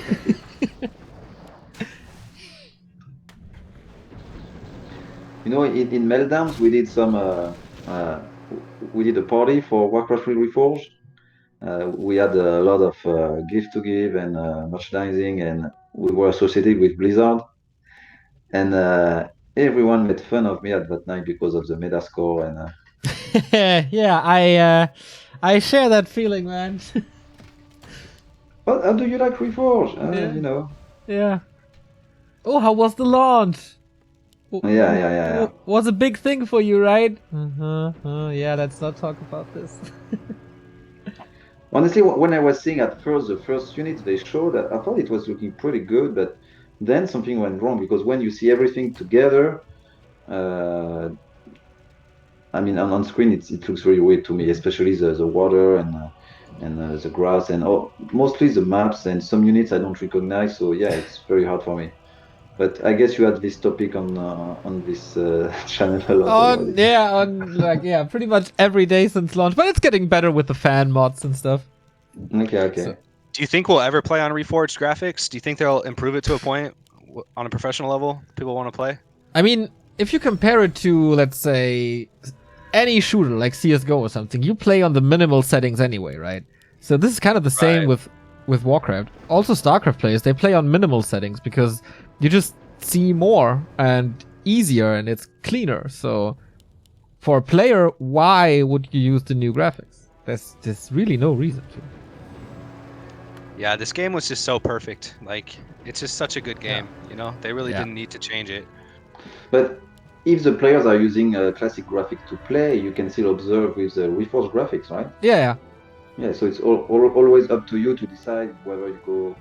You know, in Meltdowns, we did we did a party for Warcraft 3 Reforged. We had a lot of gift to give and merchandising, and we were associated with Blizzard. And everyone made fun of me at that night because of the meta score. And Yeah, I share that feeling, man. but how do you like Reforged? Yeah. You know. Yeah. Oh, how was the launch? Yeah. Was a big thing for you, right? Yeah, let's not talk about this. Honestly, when I was seeing at first the first units they showed, I thought it was looking pretty good, but then something went wrong because when you see everything together, I mean, on screen it looks very weird to me, especially the water and the grass and mostly the maps and some units I don't recognize. So yeah, it's very hard for me. But I guess you had this topic on this channel a lot already. Pretty much every day since launch, but it's getting better with the fan mods and stuff. Okay. So- Do you think we'll ever play on Reforged graphics? Do you think they'll improve it to a point on a professional level people want to play? I mean, if you compare it to, let's say, any shooter like CSGO or something, you play on the minimal settings anyway, right? So this is kind of the same Right. with Warcraft. Also, StarCraft players, they play on minimal settings because you just see more and easier and it's cleaner. So for a player, why would you use the new graphics? There's really no reason to. Yeah, this game was just so perfect. Like, it's just such a good game, you know? They really Yeah. didn't need to change it. But if the players are using classic graphics to play, you can still observe with the Reforged graphics, right? Yeah. Yeah, so it's always up to you to decide whether you go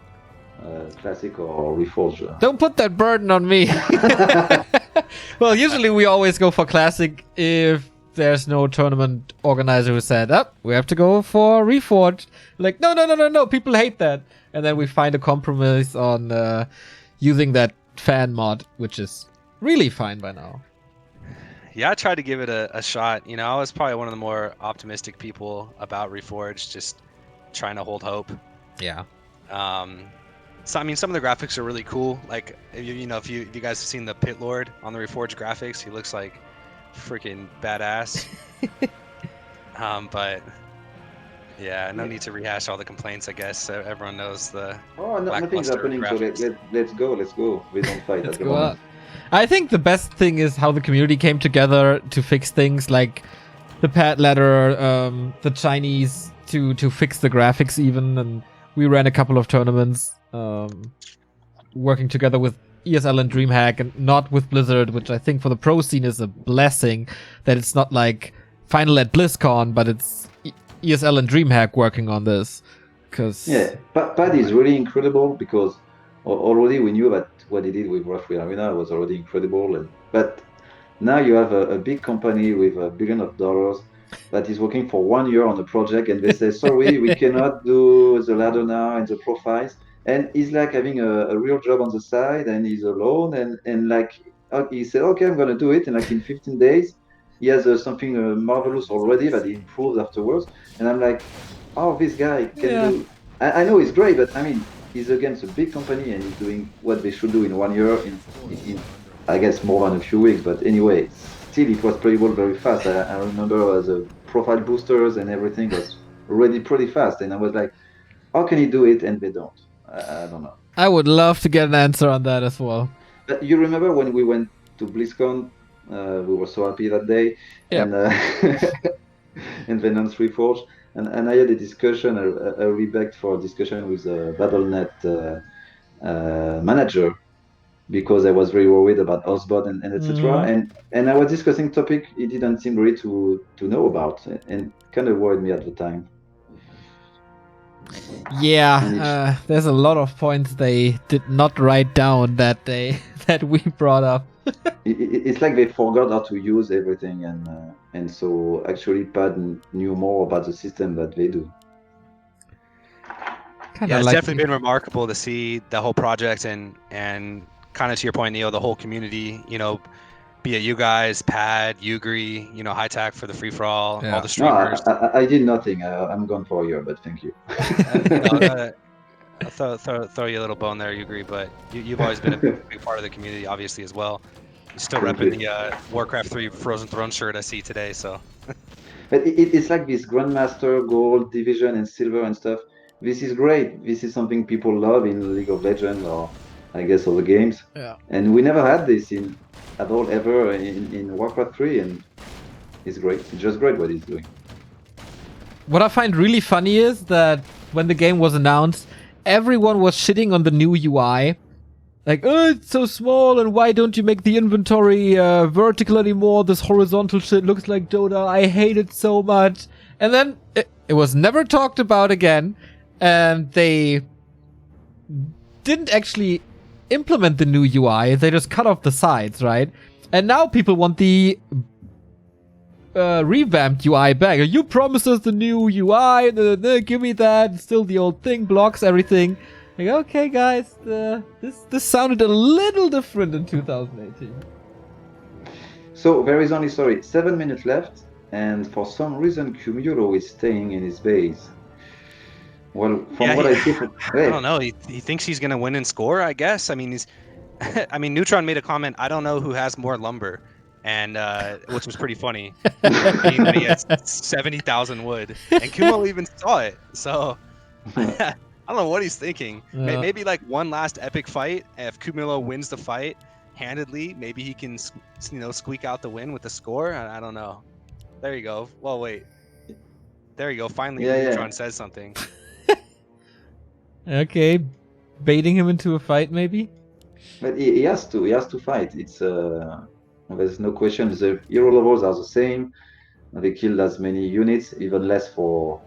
classic or Reforged. Don't put that burden on me. Well, usually we always go for classic if there's no tournament organizer who said, we have to go for Reforged. Like, no, people hate that. And then we find a compromise on using that fan mod, which is really fine by now. Yeah, I tried to give it a shot. You know, I was probably one of the more optimistic people about Reforged, just trying to hold hope. Yeah. So I mean, some of the graphics are really cool. Like, if you guys have seen the Pit Lord on the Reforged graphics, he looks like freaking badass. But yeah, no need to rehash all the complaints. I guess so everyone knows the. Oh, no, nothing's lackluster happening, graphics. so let's go. We don't fight Let's at the go moment. out. I think the best thing is how the community came together to fix things like the pad ladder, the Chinese to fix the graphics even, and we ran a couple of tournaments working together with ESL and DreamHack and not with Blizzard, which I think for the pro scene is a blessing that it's not like final at BlizzCon, but it's ESL and DreamHack working on this. Cause Yeah, Pad is really incredible because already we knew that what he did with Warcraft Arena was already incredible. But now you have a big company with $1 billion that is working for 1 year on a project, and they say, sorry, we cannot do the ladder now and the profiles. And he's like having a real job on the side, and he's alone, and like he said, okay, I'm gonna do it, and like in 15 days, he has something marvelous already that he improved afterwards. And I'm like, oh, this guy can Yeah. do. I know he's great, but I mean, he's against a big company, and he's doing what they should do in 1 year in I guess more than a few weeks, but anyway, still it was playable very fast. I remember the profile boosters and everything was already pretty fast, and I was like, how can he do it? And they don't. I don't know. I would love to get an answer on that as well. But you remember when we went to BlizzCon? We were so happy that day, Yep. and and then on Reforged, and I had a discussion, a rebacked for a discussion with the BattleNet manager because I was very worried about Osbot and etc. And I was discussing topic he didn't seem really to know about, and kind of worried me at the time. Yeah, there's a lot of points they did not write down that that we brought up. It's like they forgot how to use everything, and so actually Pad knew more about the system that they do. Kinda Yeah, it's like definitely been remarkable to see the whole project and kind of to your point, Neo, the whole community, you know, be it you guys, Pad, Ugri, you know, High Tech for the free for all, Yeah. all the No, streamers. I did nothing. I'm gone for a year, but thank you. I'll throw you a little bone there, Ugri, but you've always been a big part of the community, obviously, as well. You're still Thank repping you. the Warcraft 3 Frozen Throne shirt I see today, so. But it's like this Grandmaster, Gold, Division, and Silver and stuff. This is great. This is something people love in League of Legends or I guess other games. Yeah. And we never had this at all ever in Warcraft 3, and it's great. It's just great what he's doing. What I find really funny is that when the game was announced, everyone was shitting on the new UI. Like, oh, it's so small, and why don't you make the inventory vertical anymore? This horizontal shit looks like Dota. I hate it so much. And then it was never talked about again, and they didn't actually implement the new UI. They just cut off the sides, right? And now people want the revamped UI back. You promised us the new UI. Give me that. It's still the old thing. Blocks everything. Like, okay, guys, this sounded a little different in 2018. So there is only 7 minutes left, and for some reason Cumulo is staying in his base. Well, from what I see, I don't know. He thinks he's gonna win and score, I guess. I mean, I mean, Neutron made a comment. I don't know who has more lumber, and which was pretty funny. Being that he has 70,000 wood, and Kumo even saw it. So I don't know what he's thinking. Maybe like one last epic fight. If Cumulo wins the fight handedly, maybe he can, squeak out the win with the score. I don't know. There you go. Well, wait. There you go. Finally, Neutron says something. Okay, baiting him into a fight, maybe. But he has to. He has to fight. It's there's no question. The hero levels are the same. They killed as many units, even less for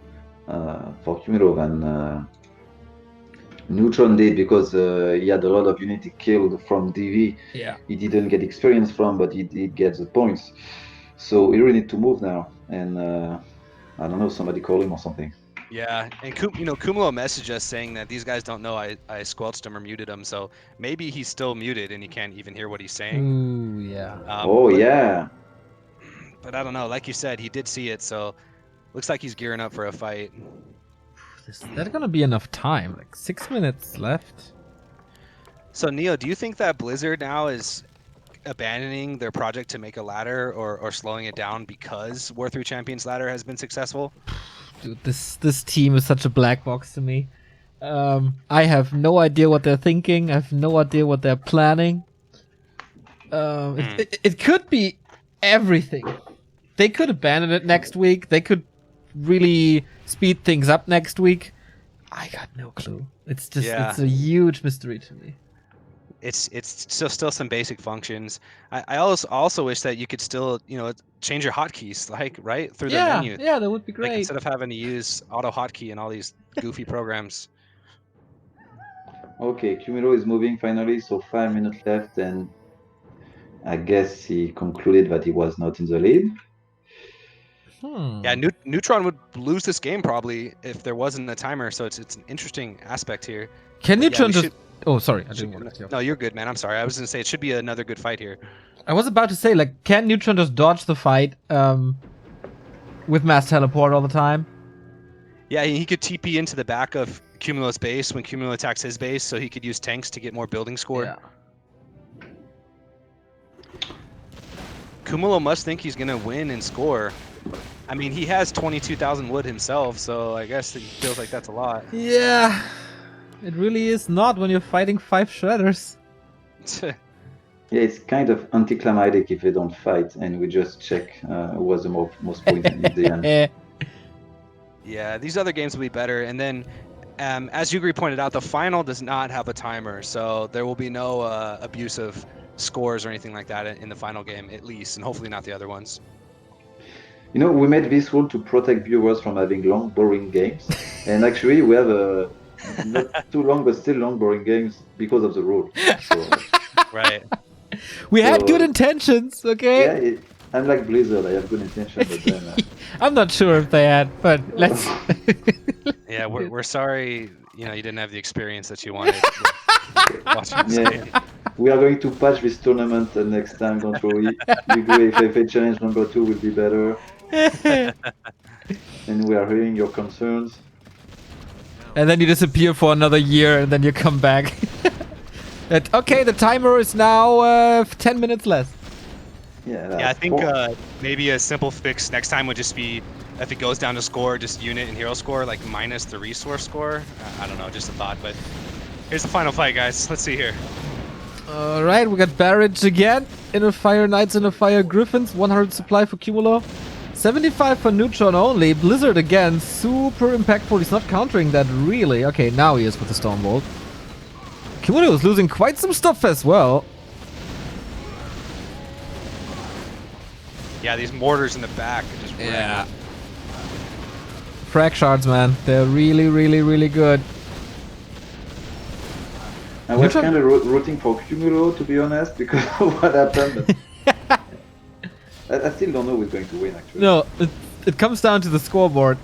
Cumulo than Neutron did, because he had a lot of units killed from DV. Yeah. He didn't get experience from, but he did get the points. So he really need to move now. And I don't know, somebody call him or something. Yeah, and Kumulo messaged us saying that these guys don't know I squelched him or muted him, so maybe he's still muted and he can't even hear what he's saying. Ooh, yeah. Yeah. But I don't know. Like you said, he did see it, so looks like he's gearing up for a fight. Is that gonna be enough time? Like 6 minutes left. So Neo, do you think that Blizzard now is abandoning their project to make a ladder or slowing it down because War 3 Champions ladder has been successful? Dude, this team is such a black box to me. I have no idea what they're thinking. I have no idea what they're planning. It could be everything. They could abandon it next week. They could really speed things up next week. I got no clue. It's just it's a huge mystery to me. It's still some basic functions. I also wish that you could still change your hotkeys right through the menu. Yeah, that would be great. Like, instead of having to use auto hotkey and all these goofy programs. Okay, Cumulo is moving finally, so 5 minutes left, and I guess he concluded that he was not in the lead. Hmm. Yeah, Neutron would lose this game probably if there wasn't a timer. So it's an interesting aspect here. Can But yeah, Neutron we just... should- Oh, sorry. I should- didn't want to... No, you're good, man. I'm sorry. I was gonna say it should be another good fight here. I was about to say, like, can Neutron just dodge the fight with mass teleport all the time? Yeah, he could TP into the back of Cumulo's base when Cumulo attacks his base, so he could use tanks to get more building score. Yeah. Cumulo must think he's gonna win and score. I mean, he has 22,000 wood himself, so I guess he feels like that's a lot. Yeah. It really is not when you're fighting 5 shredders. Yeah, it's kind of anticlimactic if they don't fight, and we just check who was the most points in the end. Yeah, these other games will be better. And then, as Ugri pointed out, the final does not have a timer, so there will be no abusive scores or anything like that in the final game, at least, and hopefully not the other ones. You know, we made this rule to protect viewers from having long, boring games, and actually we have not too long but still long, boring games because of the rule. So, Right. We had So- good intentions, okay? yeah, I'm like Blizzard. I have good intentions, but then I'm not sure if they had, but let's... Yeah, we're sorry. You didn't have the experience that you wanted. Watching this game. yeah, we are going to patch this tournament next time. Don't worry. Ugri FFA challenge number 2 will be better, and we are hearing your concerns. And then you disappear for another year, and then you come back. Okay, the timer is now 10 minutes less. Yeah, Yeah, I think four- maybe a simple fix next time would just be if it goes down to score, just unit and hero score, like minus the resource score. I don't know, just a thought. But here's the final fight, guys. Let's see here. Alright, we got Barrage again. Inner Fire Knights, Inner Fire Griffins. 100 supply for Cumulo. 75 for Neutron only. Blizzard again. Super impactful. He's not countering that really. Okay, now he is with the Stormbolt. Cumulo is losing quite some stuff as well. Yeah, these mortars in the back are just Yeah. Frag shards, man. They're really, really, really good. I was Neutron- kind of rooting for Cumulo, to be honest, because of what happened. But I still don't know who's going to win, actually. No, it comes down to the scoreboard.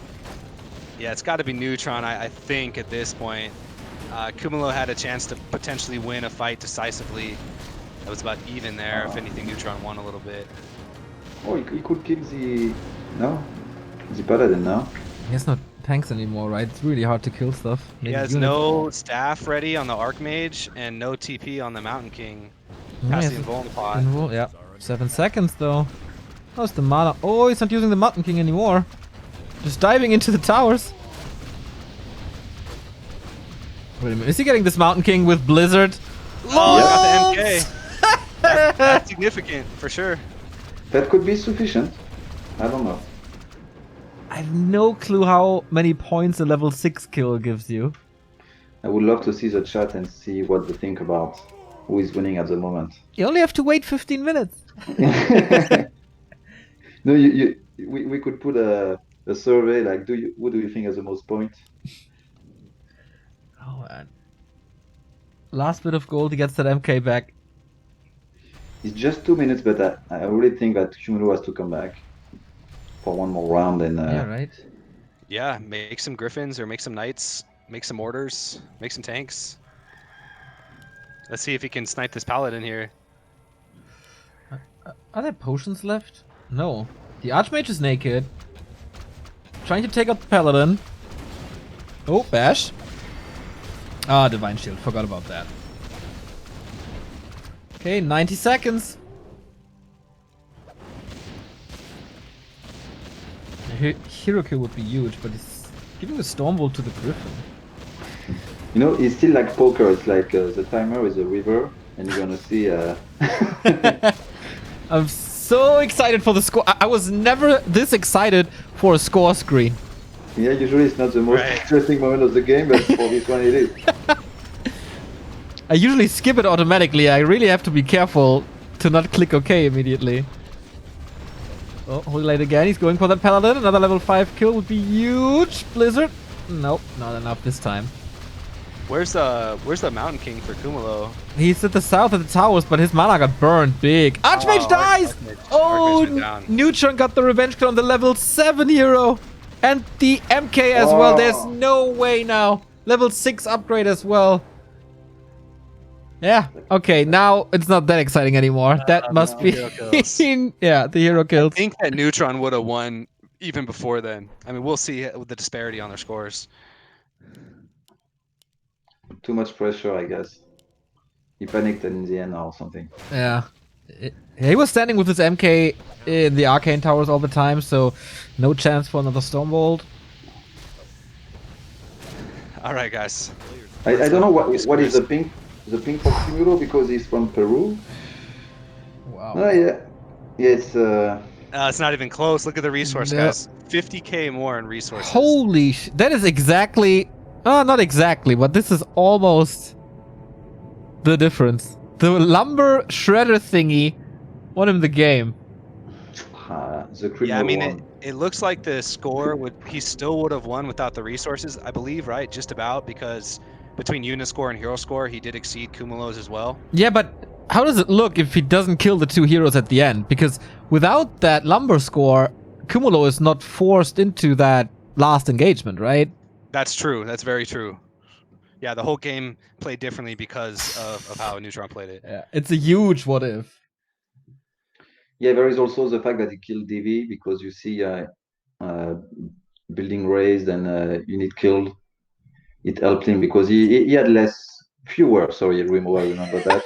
Yeah, it's got to be Neutron, I think, at this point. Cumulo had a chance to potentially win a fight decisively. That was about even there. If anything, Neutron won a little bit. Oh, he could kill the... No? The Paladin now. He has no tanks anymore, right? It's really hard to kill stuff. He Maybe has units. no staff ready on the Archmage and no TP on the Mountain King. Yeah, Past he the has Invuln pot. Invul- yeah. 7 seconds though. How's the mana? Oh, he's not using the Mountain King anymore. Just diving into the towers. Wait a minute. Is he getting this Mountain King with Blizzard? Oh, got the Lol! MK. That's significant, for sure. That could be sufficient. I don't know. I have no clue how many points a level 6 kill gives you. I would love to see the chat and see what they think about who is winning at the moment. You only have to wait 15 minutes. No, we could put a survey like, who do you think has the most points? Oh man. Last bit of gold, he gets that MK back. It's just 2 minutes, but I really think that Cumulo has to come back for one more round. And Yeah, right? Yeah, make some Griffins or make some Knights, make some Mortars, make some tanks. Let's see if he can snipe this Paladin here. Are there potions left? No. The Archmage is naked. Trying to take out the Paladin. Oh, bash. Ah, Divine Shield. Forgot about that. Okay, 90 seconds. Hero kill would be huge, but he's giving the Stormbolt to the Griffin. you know, it's still like poker. It's like the timer is a river, and you're gonna see. I'm so excited for the score. I was never this excited for a score screen. Yeah, usually it's not the most Right. interesting moment of the game, but for this one it is. I usually skip it automatically. I really have to be careful to not click OK immediately. Oh, Holy Light again. He's going for that Paladin. Another level 5 kill would be huge. Blizzard. Nope, not enough this time. Where's the Mountain King for Kumulo? He's at the south of the towers, but his mana got burned big. Archmage dies! Oh, Archmage went down. Neutron got the revenge kill on the level 7 hero. And the MK as well. There's Oh. no way now. Level 6 upgrade as well. Yeah, okay, now it's not that exciting anymore. That must no. be... Hero kills. yeah, the hero I kills. think that Neutron would have won even before then. I mean, we'll see with the disparity on their scores. Too much pressure, I guess. He panicked in the end or something. Yeah. He was standing with his MK in the Arcane Towers all the time, so no chance for another Stormbolt. All right, guys. I don't know what is the ping for Cumulo because he's from Peru. Wow. Oh yeah, yeah. It's not even close. Look at the resource, No. guys. 50k more in resources. Holy that is exactly... not exactly, but this is almost the difference. The lumber shredder thingy won him the game. The criminal Yeah, I mean, one. it looks like the score he still would have won without the resources, I believe, right? Just about, because between unit score and hero score, he did exceed Kumulo's as well. Yeah, but how does it look if he doesn't kill the two heroes at the end? Because without that lumber score, Kumulo is not forced into that last engagement, right? That's true. That's very true. Yeah, the whole game played differently because of how Neutron played it. Yeah, it's a huge what if. Yeah, there is also the fact that he killed DV because you see building raised and unit killed. It helped him because he had fewer. Sorry, Remo, I remember that.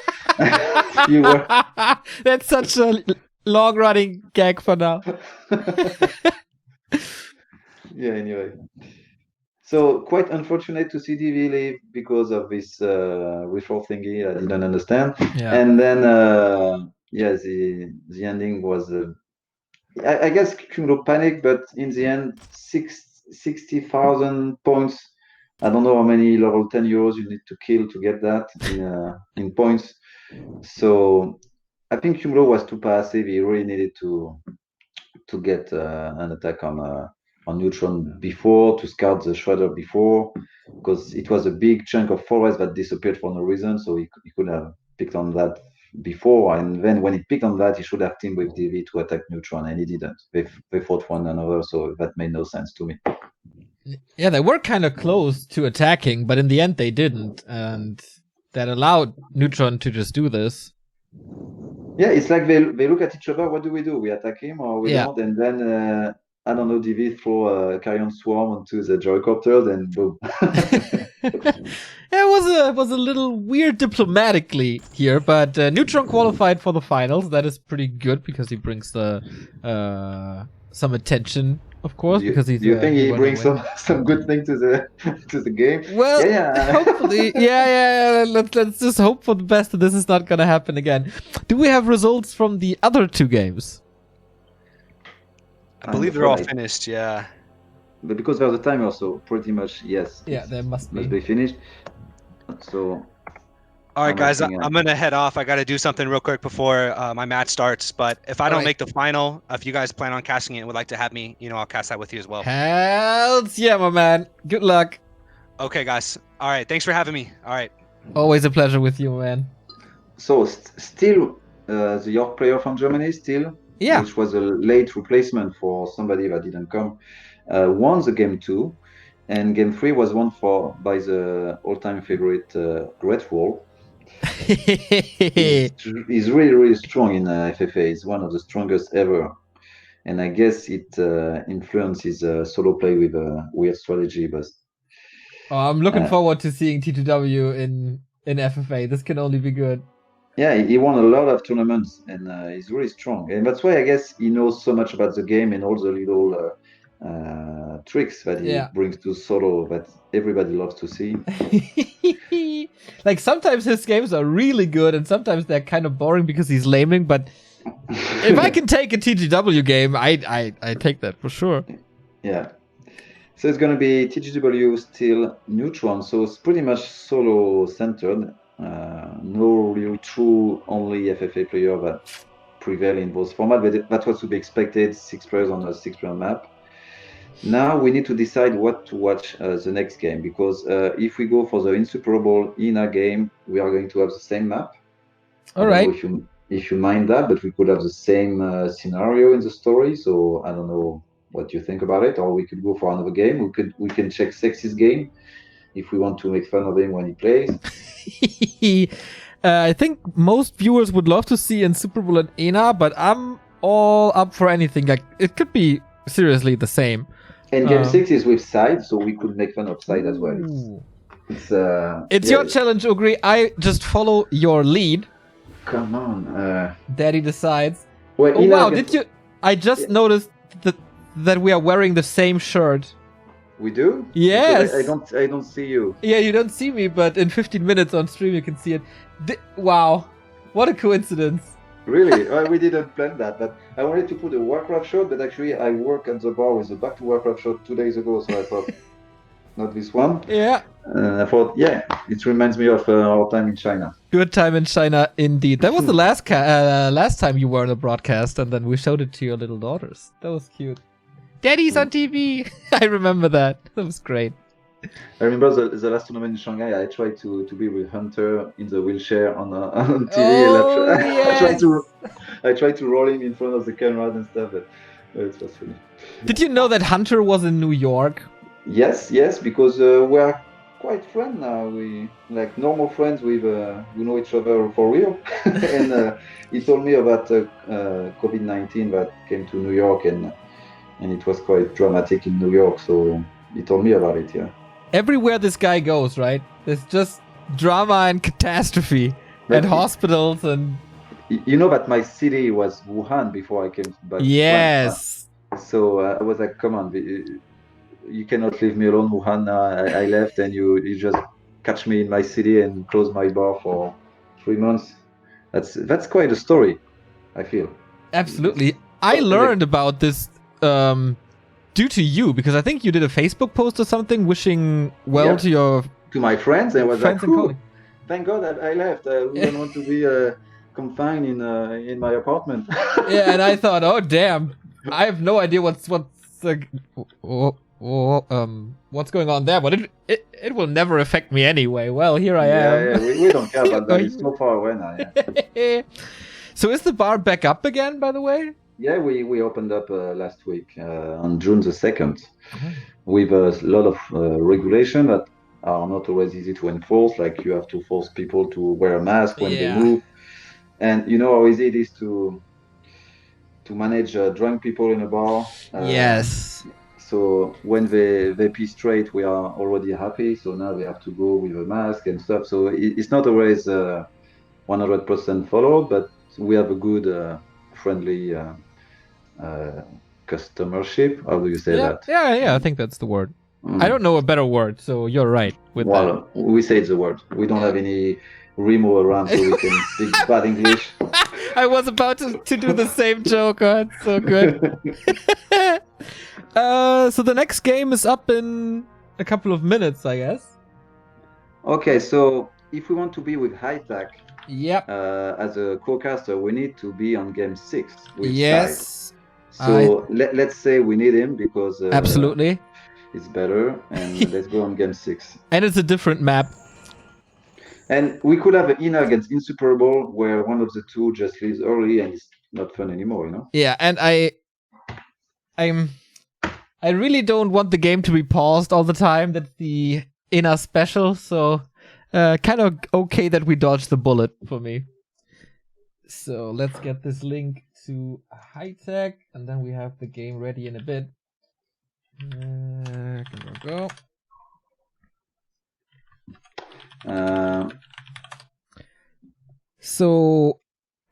Fewer. That's such a long-running gag for now. Yeah. Anyway, so quite unfortunate to see DV leave because of this refor thingy. I didn't understand. Yeah. And then yeah, the ending was. I guess Cumulo panicked, but in the end, 60,000 points. I don't know how many level 10 euros you need to kill to get that in points. So I think Cumulo was too passive. He really needed to get an attack on Neutron before, to scout the Shredder before, because it was a big chunk of forest that disappeared for no reason. So he could have picked on that before, and then when he picked on that, he should have teamed with DV to attack Neutron, and he didn't. They fought one another, so that made no sense to me. Yeah, they were kind of close to attacking, but in the end they didn't, and that allowed Neutron to just do this. Yeah, it's like they look at each other. What do? We attack him or we Yeah. don't? And then I don't know, DV throw a Carrion Swarm onto the gyrocopters and boom. It was a little weird diplomatically here, but Neutron qualified for the finals. That is pretty good because he brings the some attention, of course, because he's. Do you think he won brings away. some good thing to the game? Well, Yeah. hopefully, yeah. Let's just hope for the best that this is not gonna happen again. Do we have results from the other two games? I believe they're all finished, yeah. But because there's a timer, so pretty much yes. Yeah, there must be. Finished. So. All right, I'm guys, asking, I'm going to head off. I got to do something real quick before my match starts. But if I don't Alright. make the final, if you guys plan on casting it and would like to have me, I'll cast that with you as well. Hells yeah, my man. Good luck. Okay, guys. All right. Thanks for having me. All right. Always a pleasure with you, man. So still the York player from Germany, still, Yeah. which was a late replacement for somebody that didn't come, won the game 2, and game 3 was won by the all-time favorite Great Wall. He's really, really strong in FFA. He's one of the strongest ever, and I guess it influences solo play with a weird strategy. But I'm looking forward to seeing T2W in FFA. This can only be good. yeah, he won a lot of tournaments, and he's really strong, and that's why I guess he knows so much about the game and all the little tricks that he brings to solo that everybody loves to see. Like sometimes his games are really good, and sometimes they're kind of boring because he's laming. But if I can take a TGW game, I take that for sure. Yeah. So it's gonna be TGW still Neutron, so it's pretty much solo centered. No real true only FFA player that prevail in those formats, but that's what to be expected. 6 players on a 6-player map. Now we need to decide what to watch the next game, because if we go for the insuperable INA game, we are going to have the same map. All I don't right. know if you mind that, but we could have the same scenario in the story. So I don't know what you think about it, or we could go for another game. We can check Seksi's game if we want to make fun of him when he plays. I think most viewers would love to see in Super Bowl and ENA, but I'm all up for anything. Like, it could be seriously the same. And game 6 is with Side, so we could make fun of Side as well. Ooh. It's Your challenge, Ugri. I just follow your lead. Come on. Daddy decides. Well, Oh Ina wow! gets- Did you? I just noticed that we are wearing the same shirt. We do? Yes. Because I don't see you. Yeah, you don't see me, but in 15 minutes on stream you can see it. Wow, what a coincidence! Really? We didn't plan that. But I wanted to put a Warcraft shot, but actually I work at the bar with a Back to Warcraft shot 2 days ago, so I thought, not this one. Yeah, I thought, yeah, it reminds me of our time in China. good time in China indeed. That was the last time you were on a broadcast, and then we showed it to your little daughters. That was cute. Daddy's on TV. I remember that. That was great. I remember the last tournament in Shanghai. I tried to be with Hunter in the wheelchair on TV. Oh, and yes. I tried to roll him in front of the cameras and stuff, but it was funny. Did you know that Hunter was in New York? Yes, because we are quite friends now. We like normal friends with who know each other for real. And he told me about COVID-19 that came to New York, and it was quite dramatic in New York. So he told me about it. Yeah. Everywhere this guy goes, right? There's just drama and catastrophe But and hospitals and you know that my city was Wuhan before I came back. to yes. France. So I was like, come on, you cannot leave me alone, Wuhan. I left, and you just catch me in my city and close my bar for 3 months. That's quite a story, I feel. Absolutely. I learned about this due to you, because I think you did a Facebook post or something wishing well Yeah. to your To my friends, I was friends like, and "Cool, colleagues. thank God I left. We don't want to be confined in my apartment." Yeah, and I thought, oh damn, I have no idea what's going on there, but it will never affect me anyway. Well, here I am. Yeah, we don't care about that. It's so far away now. Yeah. So is the bar back up again, by the way? Yeah, we opened up last week on June the 2nd with a lot of regulation that are not always easy to enforce. Like, you have to force people to wear a mask when they move, and you know how easy it is to manage drunk people in a bar. Yes. So when they pee straight, we are already happy. So now they have to go with a mask and stuff. So it's not always 100% followed, but we have a good friendly customership. How do you say that? Yeah, I think that's the word. I don't know a better word, so you're right with Well, we say the word. We don't have any Remo around, so we can speak bad English. that. I was about to do the same joke. Oh, it's so good. So the next game is up in a couple of minutes, I guess. Okay, so if we want to be with High Tech Yep. as a co-caster, we need to be on game 6 with Side. Yes. So let's say we need him because Absolutely. it's better, and let's go on game 6. And it's a different map. And we could have an INA against Insuperable where one of the two just leaves early and it's not fun anymore, you know? Yeah, and I really don't want the game to be paused all the time. That's the inner special, so kind of okay that we dodged the bullet for me. So let's get this link to High Tech, and then we have the game ready in a bit. Go. So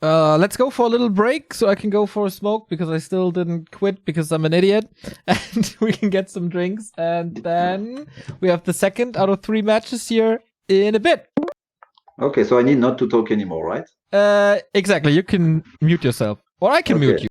let's go for a little break so I can go for a smoke, because I still didn't quit because I'm an idiot, and we can get some drinks, and then we have the second out of 3 matches here in a bit. Okay, so I need not to talk anymore, right? Exactly. You can mute yourself, or I can mute you.